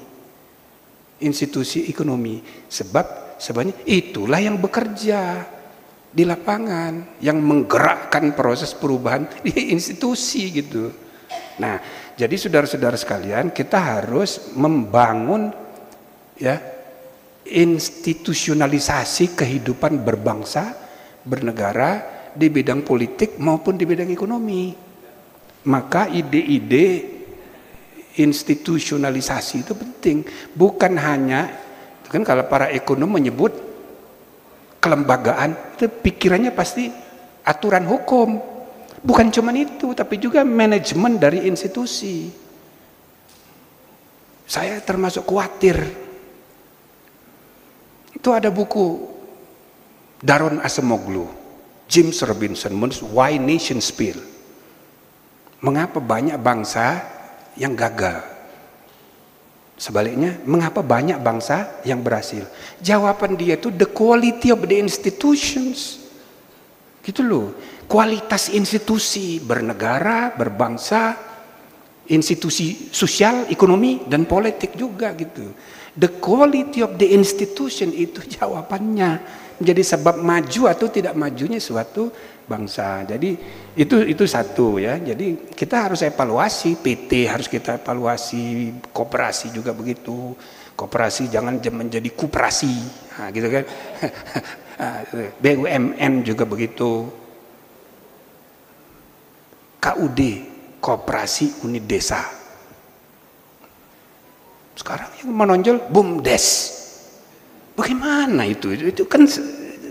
institusi ekonomi. Sebab sebenarnya itulah yang bekerja di lapangan, yang menggerakkan proses perubahan di institusi gitu. Nah, jadi saudara-saudara sekalian, kita harus membangun ya institusionalisasi kehidupan berbangsa, bernegara di bidang politik maupun di bidang ekonomi. Maka ide-ide institusionalisasi itu penting. Bukan hanya, kan kalau para ekonom menyebut kelembagaan, itu pikirannya pasti aturan hukum. Bukan cuma itu, tapi juga manajemen dari institusi. Saya termasuk khawatir. Itu ada buku Daron Acemoglu, James Robinson, Why Nations Fail. Mengapa banyak bangsa yang gagal? Sebaliknya, mengapa banyak bangsa yang berhasil? Jawaban dia itu the quality of the institutions. Gitu loh. Kualitas institusi bernegara, berbangsa, institusi sosial, ekonomi, dan politik juga gitu. The quality of the institution itu jawabannya. Menjadi sebab maju atau tidak majunya suatu bangsa. Jadi itu satu ya. Jadi kita harus evaluasi, PT harus kita evaluasi, koperasi juga begitu. Koperasi jangan menjadi kuperasi, nah, gitu kan. BUMN juga begitu. KUD, Koperasi Unit Desa. Sekarang yang menonjol BUMDes. Bagaimana itu? Itu kan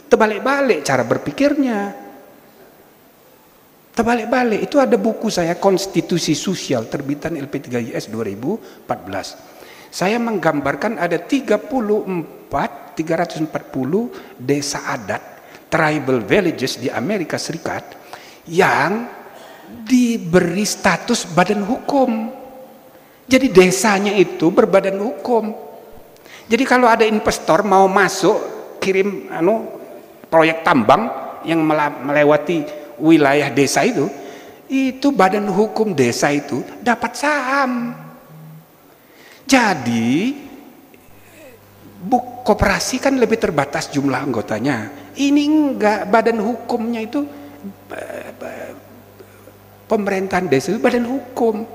terbalik-balik cara berpikirnya. Terbalik-balik. Itu ada buku saya, Konstitusi Sosial, terbitan LP3IS 2014. Saya menggambarkan ada 340 desa adat, tribal villages di Amerika Serikat yang diberi status badan hukum. Jadi desanya itu berbadan hukum. Jadi kalau ada investor mau masuk kirim proyek tambang yang melewati wilayah desa itu badan hukum desa itu dapat saham. Jadi koperasi kan lebih terbatas jumlah anggotanya. Ini enggak, badan hukumnya itu pemerintahan desa itu badan hukum.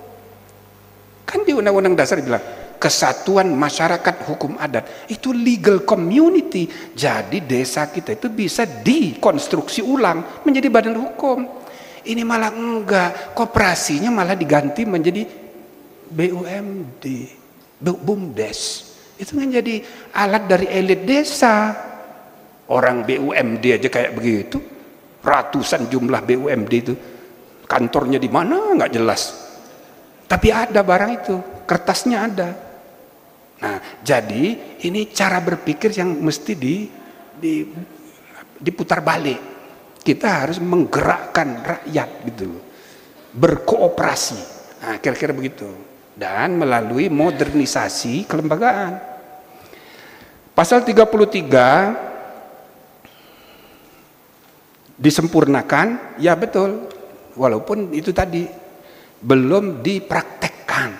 Kan di Undang-Undang Dasar bilang Kesatuan Masyarakat Hukum Adat itu legal community. Jadi desa kita itu bisa dikonstruksi ulang menjadi badan hukum. Ini malah enggak, koperasinya malah diganti menjadi BUMD, BUMDes. Itu kan jadi alat dari elit desa. Orang BUMD aja kayak begitu, ratusan jumlah BUMD itu, kantornya di mana nggak jelas. Tapi ada barang itu, kertasnya ada. Nah, jadi ini cara berpikir yang mesti diputar balik. Kita harus menggerakkan rakyat gitu, berkooperasi. Nah, kira-kira begitu. Dan melalui modernisasi kelembagaan. Pasal 33 disempurnakan, ya betul. Walaupun itu tadi belum dipraktekkan,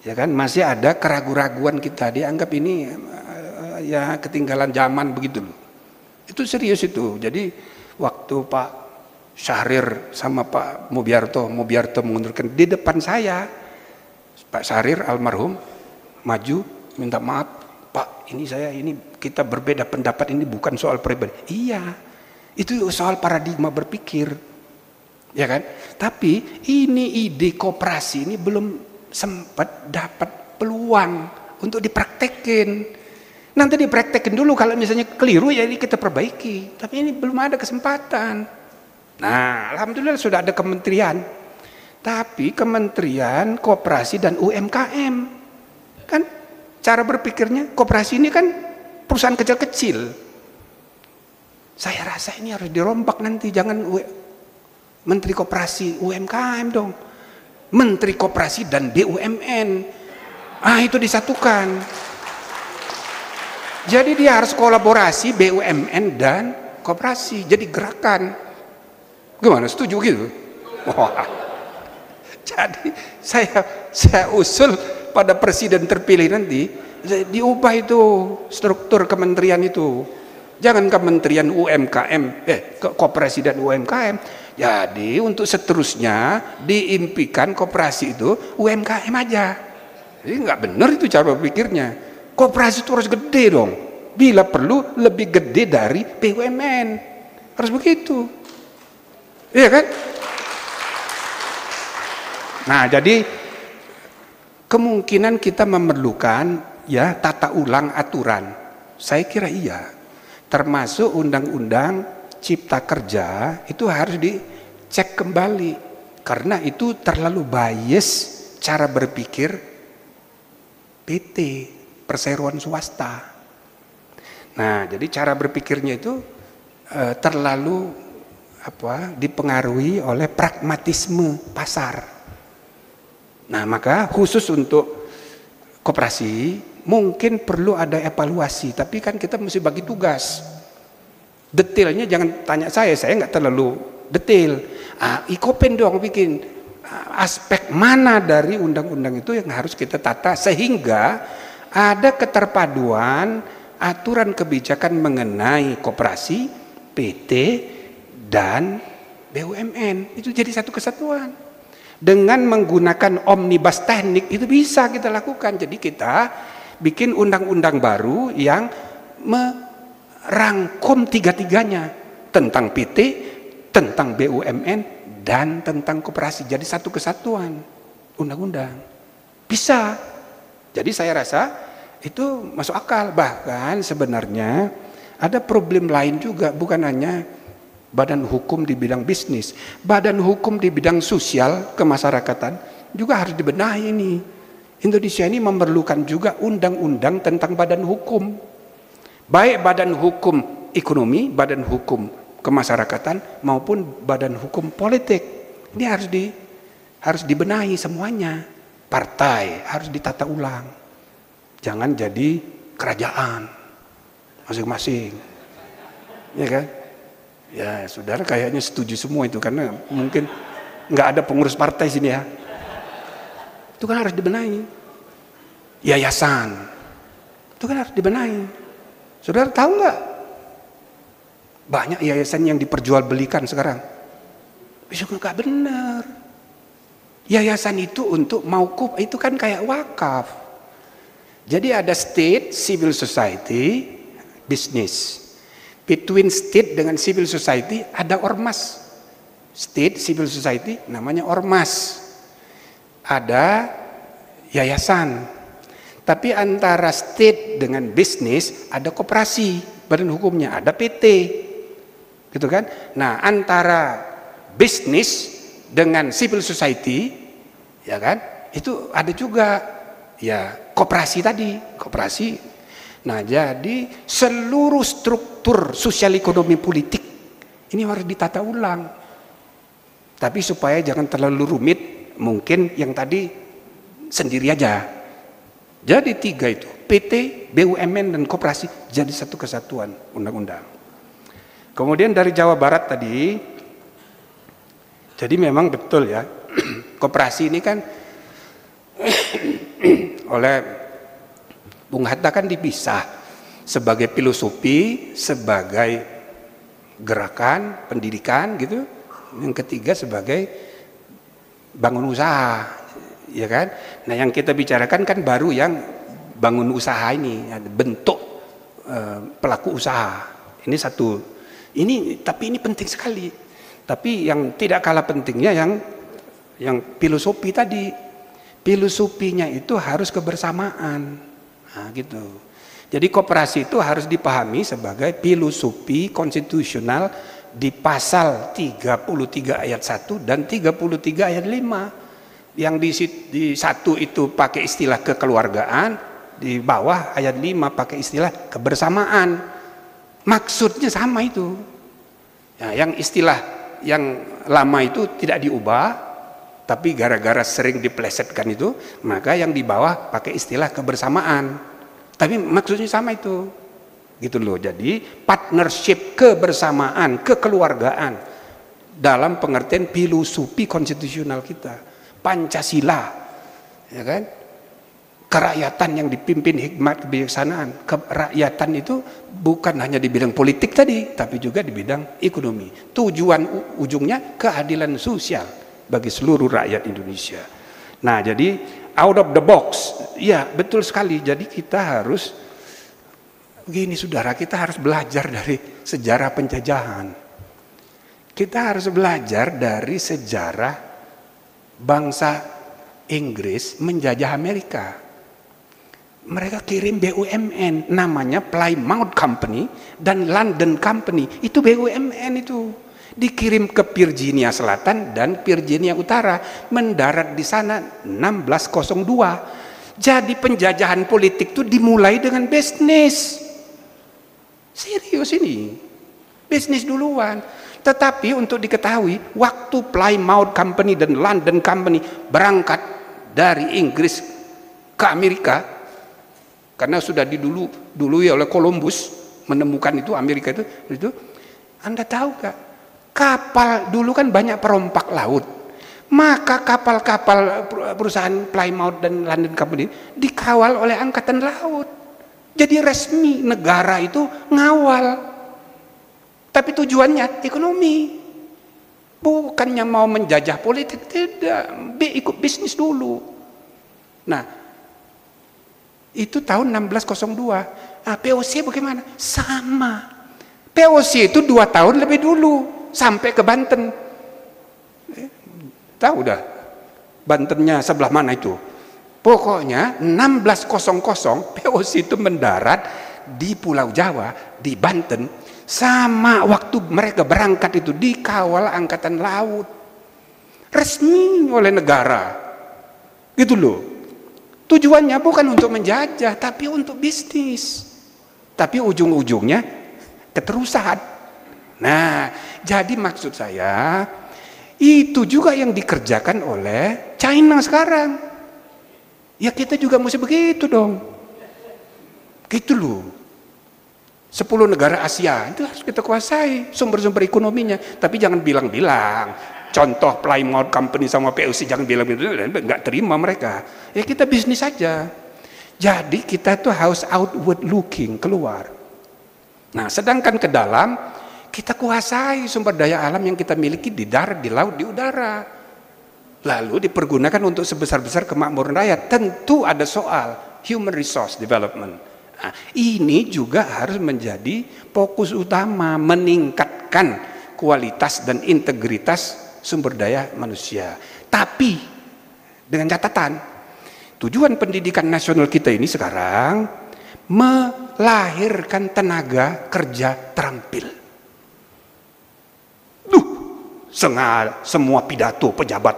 ya kan, masih ada keraguan-raguan kita, dianggap ini ya ketinggalan zaman begitu loh. Itu serius itu. Jadi waktu Pak Syahrir sama Pak Mubiarto mengundurkan di depan saya, Pak Syahrir almarhum maju minta maaf, Pak ini kita berbeda pendapat, ini bukan soal pribadi. Iya, itu soal paradigma berpikir. Ya kan? Tapi ini ide koperasi ini belum sempat dapat peluang untuk dipraktekin. Nanti dipraktekin dulu, kalau misalnya keliru ya ini kita perbaiki. Tapi ini belum ada kesempatan. Nah, alhamdulillah sudah ada kementerian. Tapi kementerian koperasi dan UMKM. Kan cara berpikirnya koperasi ini kan perusahaan kecil-kecil. Saya rasa ini harus dirombak nanti, jangan Menteri Koperasi UMKM dong, Menteri Koperasi dan BUMN, itu disatukan. Jadi dia harus kolaborasi BUMN dan koperasi, jadi gerakan. Gimana, setuju gitu? Wah. Jadi saya usul pada presiden terpilih nanti diubah itu struktur kementerian itu. Jangan kementerian UMKM, koperasi dan UMKM. Jadi untuk seterusnya diimpikan koperasi itu UMKM aja. Jadi nggak benar itu cara berpikirnya. Koperasi itu harus gede dong. Bila perlu lebih gede dari BUMN. Harus begitu. Iya kan? Nah, jadi kemungkinan kita memerlukan ya tata ulang aturan. Saya kira iya. Termasuk undang-undang Cipta Kerja itu harus cek kembali, karena itu terlalu bias cara berpikir PT, perseroan swasta. Nah, jadi cara berpikirnya itu terlalu dipengaruhi oleh pragmatisme pasar. Nah, maka khusus untuk koperasi mungkin perlu ada evaluasi, tapi kan kita mesti bagi tugas. Detailnya jangan tanya saya nggak terlalu detail. Ikopen dong bikin aspek mana dari undang-undang itu yang harus kita tata sehingga ada keterpaduan aturan kebijakan mengenai koperasi, PT, dan BUMN. Itu jadi satu kesatuan. Dengan menggunakan omnibus teknik itu bisa kita lakukan. Jadi kita bikin undang-undang baru yang merangkum tiga-tiganya, tentang PT, tentang BUMN, dan tentang koperasi. Jadi satu kesatuan undang-undang. Bisa. Jadi saya rasa itu masuk akal. Bahkan sebenarnya ada problem lain juga, bukan hanya badan hukum di bidang bisnis, badan hukum di bidang sosial kemasyarakatan juga harus dibenahi ini. Indonesia ini memerlukan juga undang-undang tentang badan hukum, baik badan hukum ekonomi, badan hukum kemasyarakatan maupun badan hukum politik. Ini harus dibenahi semuanya. Partai harus ditata ulang, jangan jadi kerajaan masing-masing, ya kan? Ya, saudara kayaknya setuju semua itu, karena mungkin nggak ada pengurus partai sini ya. Itu kan harus dibenahi. Yayasan, itu kan harus dibenahi. Saudara tahu nggak? Banyak yayasan yang diperjualbelikan sekarang. Bisa nggak benar. Yayasan itu untuk mauquf, itu kan kayak wakaf. Jadi ada state, civil society, business. Between state dengan civil society ada ormas. State, civil society namanya ormas. Ada yayasan. Tapi antara state dengan bisnis ada koperasi, badan hukumnya ada PT. Gitu kan? Nah, antara bisnis dengan civil society, ya kan? Itu ada juga ya koperasi tadi, koperasi. Nah, jadi seluruh struktur sosial ekonomi politik ini harus ditata ulang. Tapi supaya jangan terlalu rumit, mungkin yang tadi sendiri aja. Jadi tiga itu, PT, BUMN, dan koperasi jadi satu kesatuan undang-undang. Kemudian dari Jawa Barat tadi, jadi memang betul ya, koperasi ini kan oleh Bung Hatta kan dipisah sebagai filosofi, sebagai gerakan pendidikan gitu. Yang ketiga sebagai bangun usaha, ya kan? Nah, yang kita bicarakan kan baru yang bangun usaha ini, bentuk pelaku usaha. Ini satu. Tapi ini penting sekali. Tapi yang tidak kalah pentingnya yang filosofi tadi. Filosofinya itu harus kebersamaan. Nah, gitu. Jadi koperasi itu harus dipahami sebagai filosofi konstitusional di pasal 33 ayat 1 dan 33 ayat 5. Yang di satu itu pakai istilah kekeluargaan, di bawah ayat 5 pakai istilah kebersamaan. Maksudnya sama itu. Ya, yang istilah yang lama itu tidak diubah, tapi gara-gara sering diplesetkan itu, maka yang di bawah pakai istilah kebersamaan. Tapi maksudnya sama itu. Gitu loh. Jadi partnership, kebersamaan, kekeluargaan dalam pengertian filosofi konstitusional kita. Pancasila. Ya kan? Kerakyatan yang dipimpin hikmat kebijaksanaan. Kerakyatan itu bukan hanya di bidang politik tadi, tapi juga di bidang ekonomi. Tujuan ujungnya keadilan sosial bagi seluruh rakyat Indonesia. Nah, jadi out of the box, ya betul sekali. Jadi kita harus begini, saudara, kita harus belajar dari sejarah penjajahan. Kita harus belajar dari sejarah bangsa Inggris menjajah Amerika. Mereka kirim BUMN, namanya Plymouth Company dan London Company. Itu BUMN itu. dikirim ke Virginia Selatan dan Virginia Utara, mendarat di sana 1602. Jadi penjajahan politik itu dimulai dengan bisnis. Serius ini, bisnis duluan. Tetapi untuk diketahui, waktu Plymouth Company dan London Company berangkat dari Inggris ke Amerika, karena sudah didului oleh Columbus menemukan itu Amerika itu, Anda tahu gak? Kapal dulu kan banyak perompak laut, maka kapal-kapal perusahaan Plymouth dan London Company dikawal oleh angkatan laut. Jadi resmi negara itu ngawal, tapi tujuannya ekonomi, bukannya mau menjajah politik, tidak, ikut bisnis dulu. Nah, itu tahun 1602. Nah, POC bagaimana? Sama. POC itu 2 tahun lebih dulu sampai ke Banten. Tahu dah, Bantennya sebelah mana itu? Pokoknya 1600 POC itu mendarat di Pulau Jawa, di Banten, sama waktu mereka berangkat itu dikawal angkatan laut. Resmi oleh negara. Gitu loh. Tujuannya bukan untuk menjajah, tapi untuk bisnis. Tapi ujung-ujungnya keterusan. Nah, jadi maksud saya, itu juga yang dikerjakan oleh China sekarang. Ya kita juga mesti begitu dong. Gitu loh. 10 negara Asia itu harus kita kuasai sumber-sumber ekonominya. Tapi jangan bilang-bilang. Contoh Plymouth Company sama POC, jangan bilang-bilang, nggak terima mereka. Ya kita bisnis saja. Jadi kita tuh harus outward looking, keluar. Nah, sedangkan ke dalam kita kuasai sumber daya alam yang kita miliki di darat, di laut, di udara. Lalu dipergunakan untuk sebesar-besar kemakmuran rakyat. Tentu ada soal human resource development. Nah, ini juga harus menjadi fokus utama, meningkatkan kualitas dan integritas sumber daya manusia. Tapi dengan catatan, tujuan pendidikan nasional kita ini sekarang melahirkan tenaga kerja terampil. Semua pidato pejabat,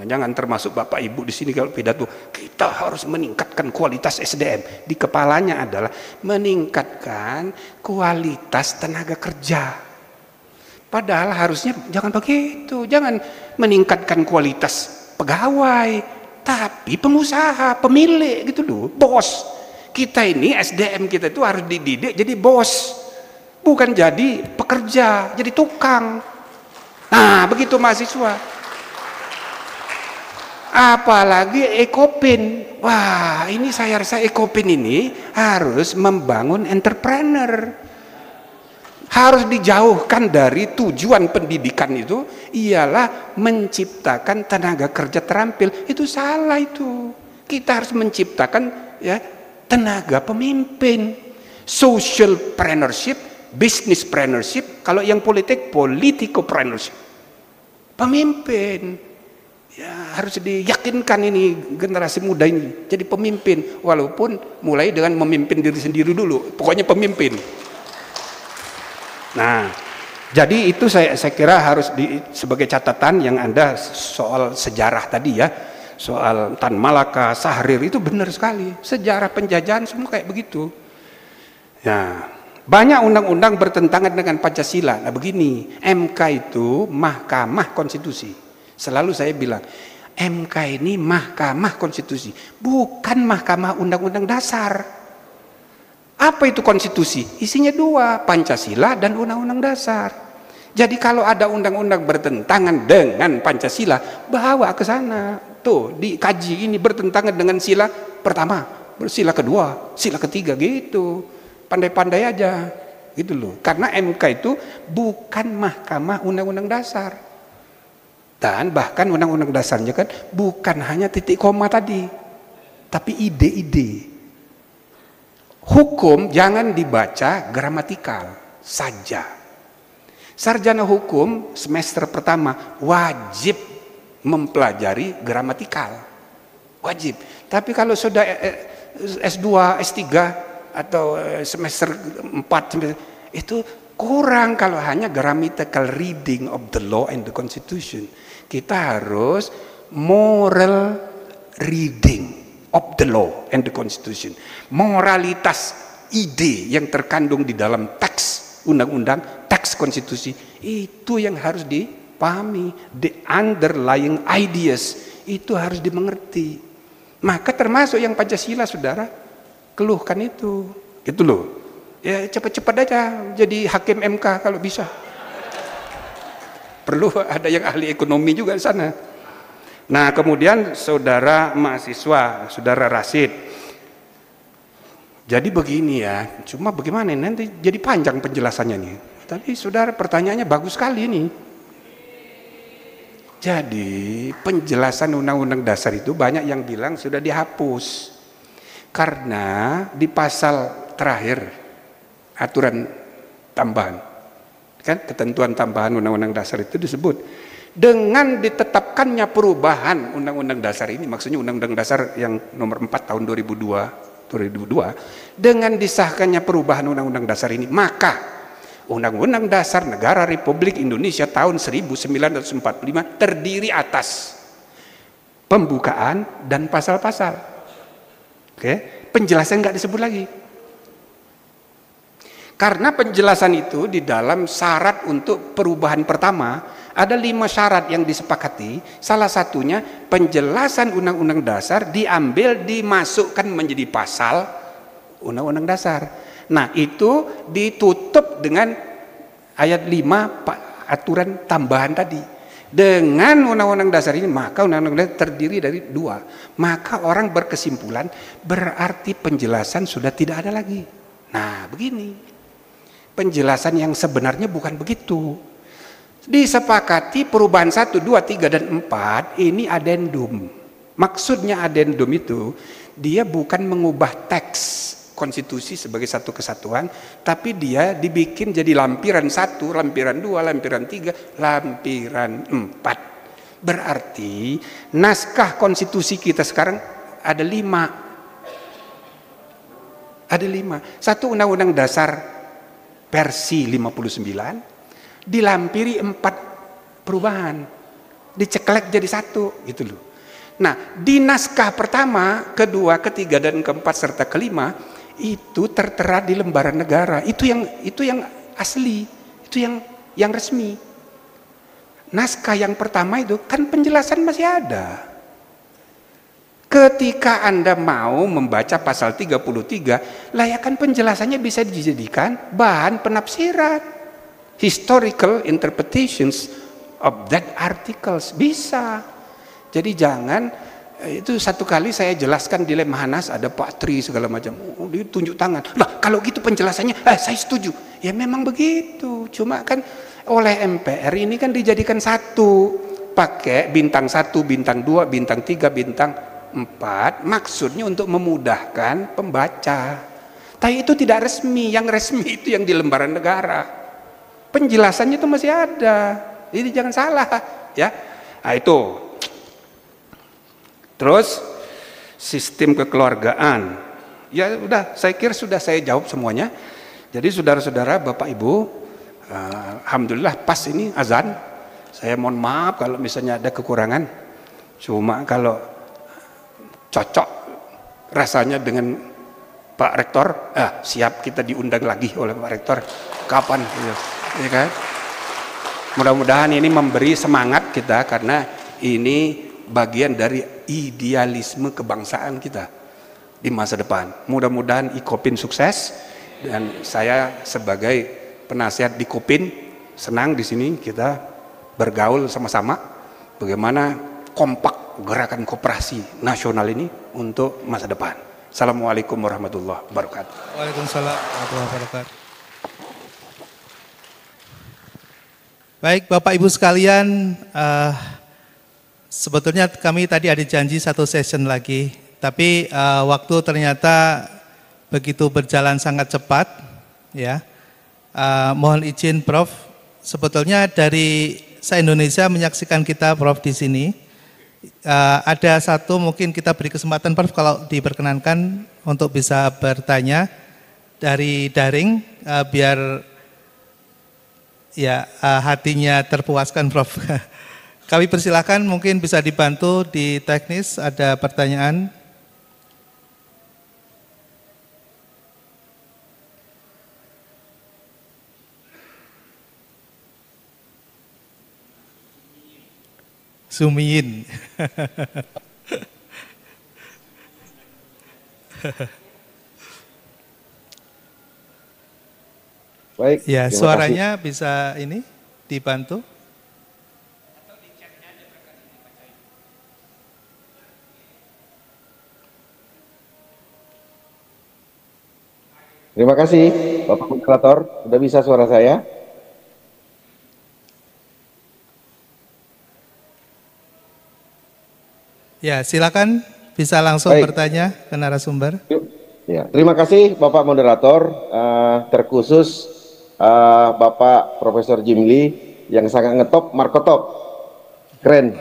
jangan termasuk Bapak Ibu di sini kalau pidato, kita harus meningkatkan kualitas SDM. Di kepalanya adalah meningkatkan kualitas tenaga kerja. Padahal harusnya jangan begitu, jangan meningkatkan kualitas pegawai, tapi pengusaha, pemilik gitu loh, bos. Kita ini SDM kita itu harus dididik jadi bos, bukan jadi pekerja, jadi tukang. Nah, begitu mahasiswa. Apalagi Ekopin. Wah, ini saya rasa Ekopin ini harus membangun entrepreneur. Harus dijauhkan dari tujuan pendidikan itu ialah menciptakan tenaga kerja terampil. Itu salah itu. Kita harus menciptakan ya tenaga pemimpin. Socialpreneurship, businesspreneurship, kalau yang politik politicopreneurship. Pemimpin. Ya, harus diyakinkan ini generasi muda ini jadi pemimpin, walaupun mulai dengan memimpin diri sendiri dulu, pokoknya pemimpin. Nah, jadi itu saya kira harus sebagai catatan yang Anda soal sejarah tadi ya, soal Tan Malaka, Sahrir itu benar sekali, sejarah penjajahan semua kayak begitu. Ya, banyak undang-undang bertentangan dengan Pancasila. Nah begini, MK itu Mahkamah Konstitusi. Selalu saya bilang, MK ini Mahkamah Konstitusi, bukan Mahkamah Undang-Undang Dasar. Apa itu konstitusi? Isinya 2, Pancasila dan Undang-Undang Dasar. Jadi kalau ada undang-undang bertentangan dengan Pancasila, bawa ke sana. Tuh, dikaji ini bertentangan dengan sila pertama, sila kedua, sila ketiga gitu. Pandai-pandai aja gitu loh. Karena MK itu bukan Mahkamah Undang-Undang Dasar. Dan bahkan Undang-Undang Dasarnya kan bukan hanya titik koma tadi, tapi ide-ide. Hukum jangan dibaca gramatikal saja. Sarjana hukum semester pertama wajib mempelajari gramatikal. Wajib. Tapi kalau sudah S2, S3 atau semester 4 itu Kurang kalau hanya grammatical reading of the law and the constitution. Kita harus moral reading of the law and the constitution. Moralitas ide yang terkandung di dalam teks undang-undang, teks konstitusi, itu yang harus dipahami. The underlying ideas itu harus dimengerti. Maka termasuk yang Pancasila, saudara, keluhkan itu. Itu loh. Ya cepat-cepat aja jadi hakim MK kalau bisa. Perlu ada yang ahli ekonomi juga di sana. Nah, kemudian saudara mahasiswa, saudara Rasid. Jadi begini ya, cuma bagaimana nanti jadi panjang penjelasannya nih. Tapi saudara pertanyaannya bagus sekali nih. Jadi penjelasan Undang-Undang Dasar itu banyak yang bilang sudah dihapus. Karena di pasal terakhir aturan tambahan, kan ketentuan tambahan Undang-Undang Dasar itu disebut dengan ditetapkannya perubahan Undang-Undang Dasar ini, maksudnya Undang-Undang Dasar yang nomor 4 tahun 2002, dengan disahkannya perubahan Undang-Undang Dasar ini, maka Undang-Undang Dasar Negara Republik Indonesia tahun 1945 terdiri atas pembukaan dan pasal-pasal. Oke, penjelasan nggak disebut lagi. Karena penjelasan itu di dalam syarat untuk perubahan pertama ada 5 syarat yang disepakati. Salah satunya penjelasan Undang-Undang Dasar diambil dimasukkan menjadi pasal Undang-Undang Dasar. Nah, itu ditutup dengan ayat 5 aturan tambahan tadi. Dengan Undang-Undang Dasar ini maka Undang-Undang Dasar terdiri dari 2. Maka orang berkesimpulan berarti penjelasan sudah tidak ada lagi. Nah, begini. Penjelasan yang sebenarnya bukan begitu. Disepakati perubahan 1, 2, 3, dan 4 ini adendum. Maksudnya adendum itu dia bukan mengubah teks konstitusi sebagai satu kesatuan, tapi dia dibikin jadi lampiran 1, lampiran 2, lampiran 3, lampiran 4. Berarti naskah konstitusi kita sekarang ada 5. Ada 5. Satu Undang-Undang Dasar versi 59 dilampiri 4 perubahan, diceklek jadi 1 gitu loh. Nah, di naskah pertama, kedua, ketiga, dan keempat serta kelima itu tertera di lembaran negara. Itu yang asli, itu yang resmi. Naskah yang pertama itu kan penjelasan masih ada. Ketika Anda mau membaca pasal 33, layakan penjelasannya bisa dijadikan bahan penafsiran. Historical interpretations of that articles bisa. Jadi jangan, itu satu kali saya jelaskan di Lemhanas ada Pak Tri segala macam. Oh, dia tunjuk tangan. Nah, kalau gitu penjelasannya, saya setuju. Ya memang begitu. Cuma kan oleh MPR ini kan dijadikan satu. Pakai bintang 1, bintang 2, bintang 3, bintang 4, maksudnya untuk memudahkan pembaca. Tapi itu tidak resmi, yang resmi itu yang di lembaran negara. Penjelasannya itu masih ada, jadi jangan salah ya. Nah, itu. Terus sistem kekeluargaan, ya udah, saya kira sudah saya jawab semuanya. Jadi saudara-saudara, Bapak Ibu, alhamdulillah pas ini azan. Saya mohon maaf kalau misalnya ada kekurangan. Cuma kalau cocok rasanya dengan Pak Rektor, siap kita diundang lagi oleh Pak Rektor. Kapan? Ya kan? Mudah-mudahan ini memberi semangat kita, karena ini bagian dari idealisme kebangsaan kita di masa depan. Mudah-mudahan IKOPIN sukses, dan saya sebagai penasihat di KOPIN senang di sini kita bergaul sama-sama bagaimana kompak gerakan koperasi nasional ini untuk masa depan. Assalamualaikum warahmatullahi wabarakatuh. Waalaikumsalam warahmatullahi wabarakatuh. Baik, Bapak Ibu sekalian, sebetulnya kami tadi ada janji 1 session lagi, tapi waktu ternyata begitu berjalan sangat cepat, ya. Mohon izin, Prof. Sebetulnya dari se-Indonesia menyaksikan kita, Prof, di sini. Ada satu, mungkin kita beri kesempatan, Prof, kalau diperkenankan untuk bisa bertanya dari daring, biar Ya, hatinya terpuaskan Prof. Kami persilakan, mungkin bisa dibantu di teknis, ada pertanyaan. Sumiin. Baik. Ya, suaranya bisa ini dibantu. Terima kasih Bapak Moderator, sudah bisa suara saya? Ya, silakan bisa langsung bertanya ke narasumber. Ya, terima kasih Bapak Moderator, terkhusus Bapak Profesor Jimli yang sangat ngetop, markotop, keren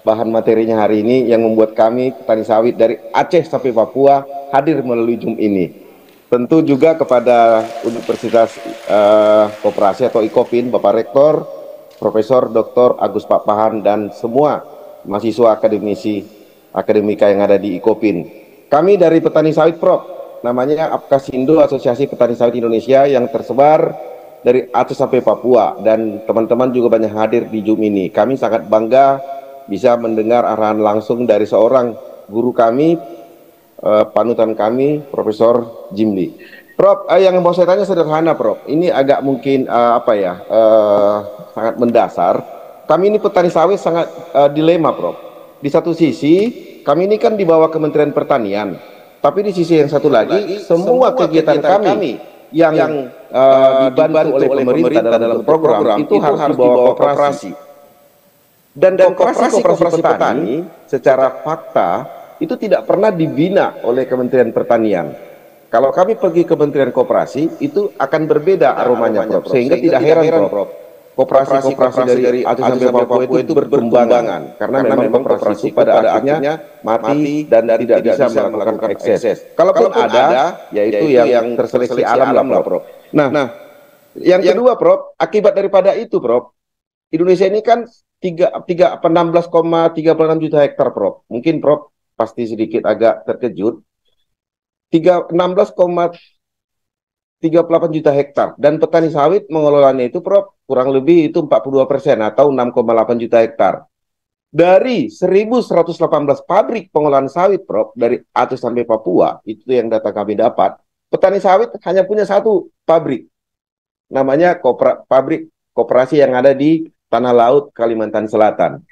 bahan materinya hari ini yang membuat kami petani sawit dari Aceh sampai Papua hadir melalui Zoom ini. Tentu juga kepada Universitas Koperasi atau IKOPIN, Bapak Rektor, Profesor Dr. Agus Papahan dan semua mahasiswa akademika yang ada di IKOPIN. Kami dari petani sawit Prof, namanya Apkasindo, Asosiasi Petani Sawit Indonesia yang tersebar dari Aceh sampai Papua, dan teman-teman juga banyak hadir di Zoom ini. Kami sangat bangga bisa mendengar arahan langsung dari seorang guru kami, panutan kami, Profesor Jimli. Prof, yang mau saya tanya sederhana Prof, ini agak mungkin sangat mendasar. Kami ini petani sawit sangat dilema Prof. Di satu sisi kami ini kan di bawah Kementerian Pertanian, tapi di sisi yang satu lagi semua kegiatan kami yang dibantu oleh pemerintah dalam program itu harus di bawah koperasi. Dan koperasi petani secara fakta itu tidak pernah dibina oleh Kementerian Pertanian. Kalau kami pergi ke Kementerian Koperasi itu akan berbeda aromanya Prof. Sehingga tidak heran Prof. Koperasi dari Aceh sampai Papua itu berkembangan karena memang koperasi pada akhirnya mati dan tidak bisa melakukan ekses. Kalaupun ada, yaitu yang terseleksi alam lah Prof. Nah, yang kedua Prof, akibat daripada itu Prof, Indonesia ini kan 16,36 juta hektar Prof. Mungkin Prof pasti sedikit agak terkejut. 16,38 juta hektar dan petani sawit mengelolanya itu Prof kurang lebih itu 42% atau 6,8 juta hektar. Dari 1.118 pabrik pengolahan sawit Prof dari Aceh sampai Papua, itu yang data kami dapat, petani sawit hanya punya satu pabrik. Namanya pabrik koperasi yang ada di Tanah Laut, Kalimantan Selatan.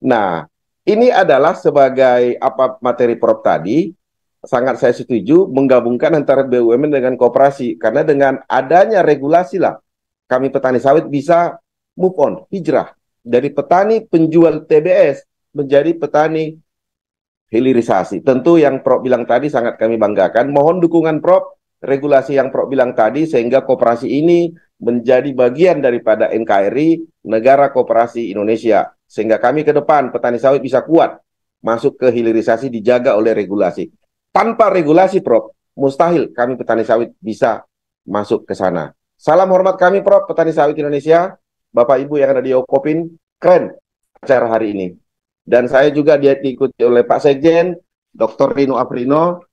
Nah, ini adalah sebagai apa materi Prof tadi, sangat saya setuju menggabungkan antara BUMN dengan koperasi, karena dengan adanya regulasi lah kami petani sawit bisa move on, hijrah dari petani penjual TBS menjadi petani hilirisasi. Tentu yang Prof bilang tadi sangat kami banggakan. Mohon dukungan Prof, regulasi yang Prof bilang tadi sehingga koperasi ini menjadi bagian daripada NKRI, Negara Koperasi Indonesia, sehingga kami ke depan petani sawit bisa kuat masuk ke hilirisasi dijaga oleh regulasi. Tanpa regulasi Prof, mustahil kami petani sawit bisa masuk ke sana. Salam hormat kami Prof, petani sawit Indonesia, Bapak Ibu yang ada di IKOPIN, keren acara hari ini. Dan saya juga diikuti oleh Pak Sekjen, Dr. Rino Aprino,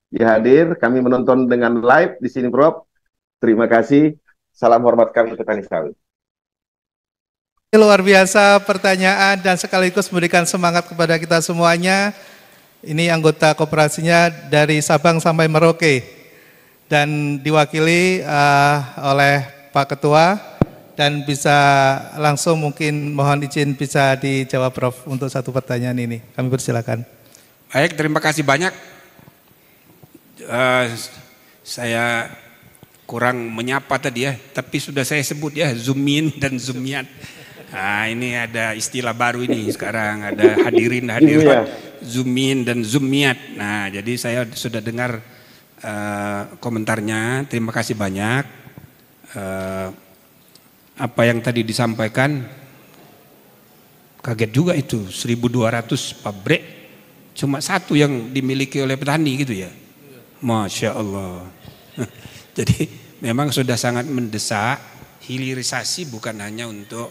dia hadir, kami menonton dengan live di sini Prof. Terima kasih, salam hormat kami petani sawit. Luar biasa pertanyaan dan sekaligus memberikan semangat kepada kita semuanya. Ini anggota koperasinya dari Sabang sampai Merauke dan diwakili oleh Pak Ketua, dan bisa langsung mungkin mohon izin bisa dijawab Prof untuk satu pertanyaan ini. Kami persilakan. Baik, terima kasih banyak. Saya kurang menyapa tadi ya, tapi sudah saya sebut ya, zoomin dan zoomiat. Nah, ini ada istilah baru ini sekarang, ada hadirin hadirat, zoomin dan zoomiat. Nah, jadi saya sudah dengar komentarnya, terima kasih banyak. Apa yang tadi disampaikan, kaget juga itu, 1.200 pabrik, cuma satu yang dimiliki oleh petani gitu ya. Masya Allah. Jadi memang sudah sangat mendesak. Hilirisasi bukan hanya untuk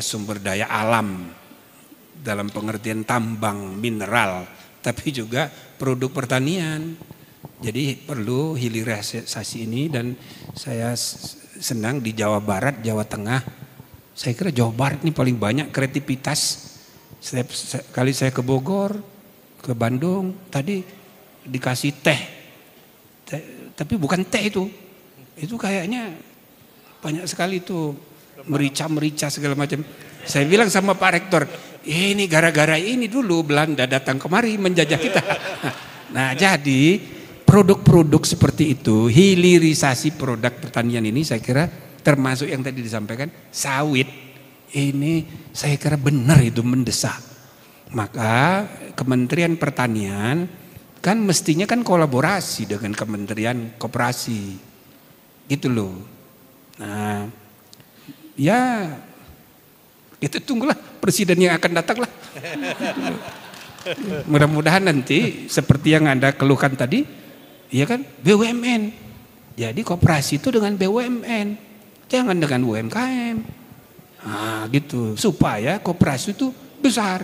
sumber daya alam dalam pengertian tambang mineral, tapi juga produk pertanian. Jadi perlu hilirisasi ini, dan saya senang di Jawa Barat, Jawa Tengah. Saya kira Jawa Barat ini paling banyak kreativitas. Setiap kali saya ke Bogor, ke Bandung, tadi dikasih teh, tapi bukan teh itu kayaknya banyak sekali itu merica segala macam. Saya bilang sama Pak Rektor, ini gara-gara ini dulu Belanda datang kemari menjajah kita. Nah, jadi produk-produk seperti itu, hilirisasi produk pertanian ini saya kira termasuk yang tadi disampaikan sawit. Ini saya kira benar itu mendesak. Maka Kementerian Pertanian kan mestinya kan kolaborasi dengan Kementerian Koperasi. Gitu loh. Nah, ya kita tunggulah presiden yang akan datang lah. Mudah-mudahan nanti seperti yang Anda keluhkan tadi, ya kan, BUMN. Jadi koperasi itu dengan BUMN, jangan dengan UMKM. Nah, gitu, supaya koperasi itu besar.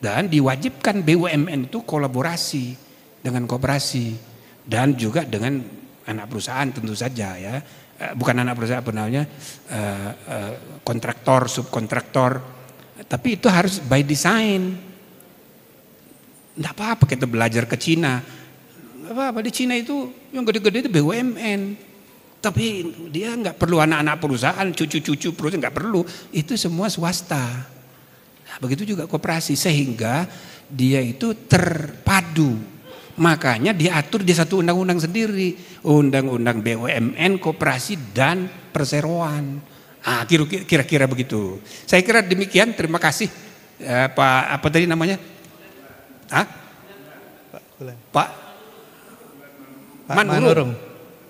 Dan diwajibkan BUMN itu kolaborasi dengan koperasi dan juga dengan anak perusahaan tentu saja ya. Bukan anak perusahaan, kontraktor, subkontraktor, tapi itu harus by design. Tidak apa-apa kita belajar ke Cina, apa di Cina itu yang gede-gede itu BUMN, tapi dia nggak perlu anak-anak perusahaan, cucu-cucu perusahaan nggak perlu, itu semua swasta. Nah, begitu juga koperasi, sehingga dia itu terpadu. Makanya diatur di satu undang-undang sendiri, undang-undang BUMN, koperasi dan perseroan. Kira-kira begitu. Saya kira demikian. Terima kasih Pak apa tadi namanya? Pak Manurung.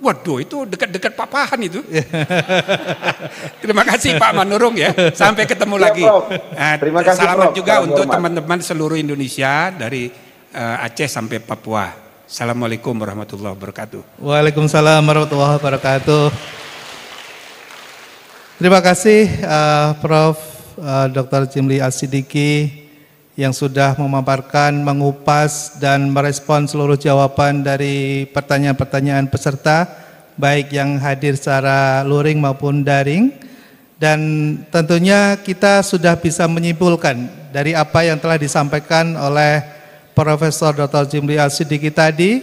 Waduh, itu dekat-dekat Pak Pahan itu. Terima kasih Pak Manurung ya. Sampai ketemu lagi. Terima kasih. Selamat juga untuk teman-teman seluruh Indonesia dari Aceh sampai Papua. Assalamualaikum warahmatullahi wabarakatuh. Waalaikumsalam warahmatullahi wabarakatuh. Terima kasih Prof. Dr. Jimli As-Sidiki yang sudah memaparkan, mengupas dan merespon seluruh jawaban dari pertanyaan-pertanyaan peserta, baik yang hadir secara luring maupun daring. Dan tentunya kita sudah bisa menyimpulkan dari apa yang telah disampaikan oleh Profesor Dr. Jimli As-Sidiki tadi,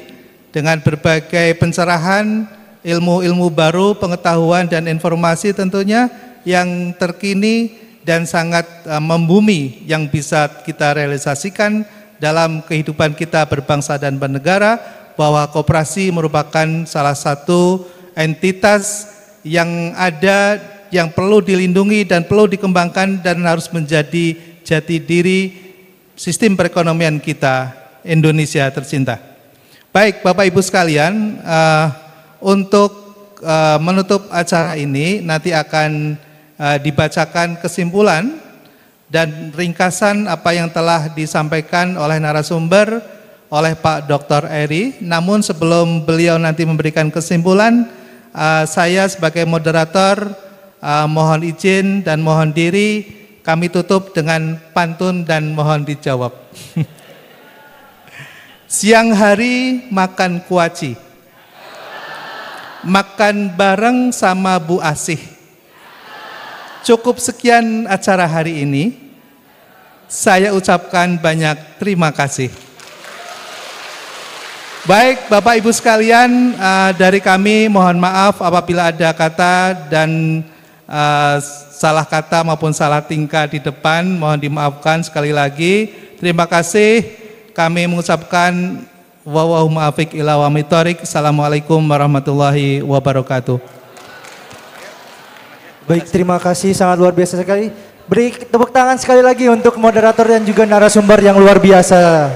dengan berbagai pencerahan, ilmu-ilmu baru, pengetahuan dan informasi tentunya yang terkini dan sangat membumi yang bisa kita realisasikan dalam kehidupan kita berbangsa dan bernegara, bahwa koperasi merupakan salah satu entitas yang ada, yang perlu dilindungi dan perlu dikembangkan dan harus menjadi jati diri sistem perekonomian kita, Indonesia tercinta. Baik Bapak Ibu sekalian, untuk menutup acara ini nanti akan dibacakan kesimpulan dan ringkasan apa yang telah disampaikan oleh narasumber, oleh Pak Dr. Eri. Namun sebelum beliau nanti memberikan kesimpulan, saya sebagai moderator mohon izin dan mohon diri kami tutup dengan pantun dan mohon dijawab. Siang hari makan kuaci, makan bareng sama Bu Asih. Cukup sekian acara hari ini. Saya ucapkan banyak terima kasih. Baik Bapak Ibu sekalian, dari kami mohon maaf apabila ada kata dan salah kata maupun salah tingkah di depan, mohon dimaafkan sekali lagi. Terima kasih. Kami mengucapkan wallahu muwaffiq ila aqwamit thoriq. Assalamualaikum warahmatullahi wabarakatuh. Baik, terima kasih, sangat luar biasa sekali. Beri tepuk tangan sekali lagi untuk moderator dan juga narasumber yang luar biasa.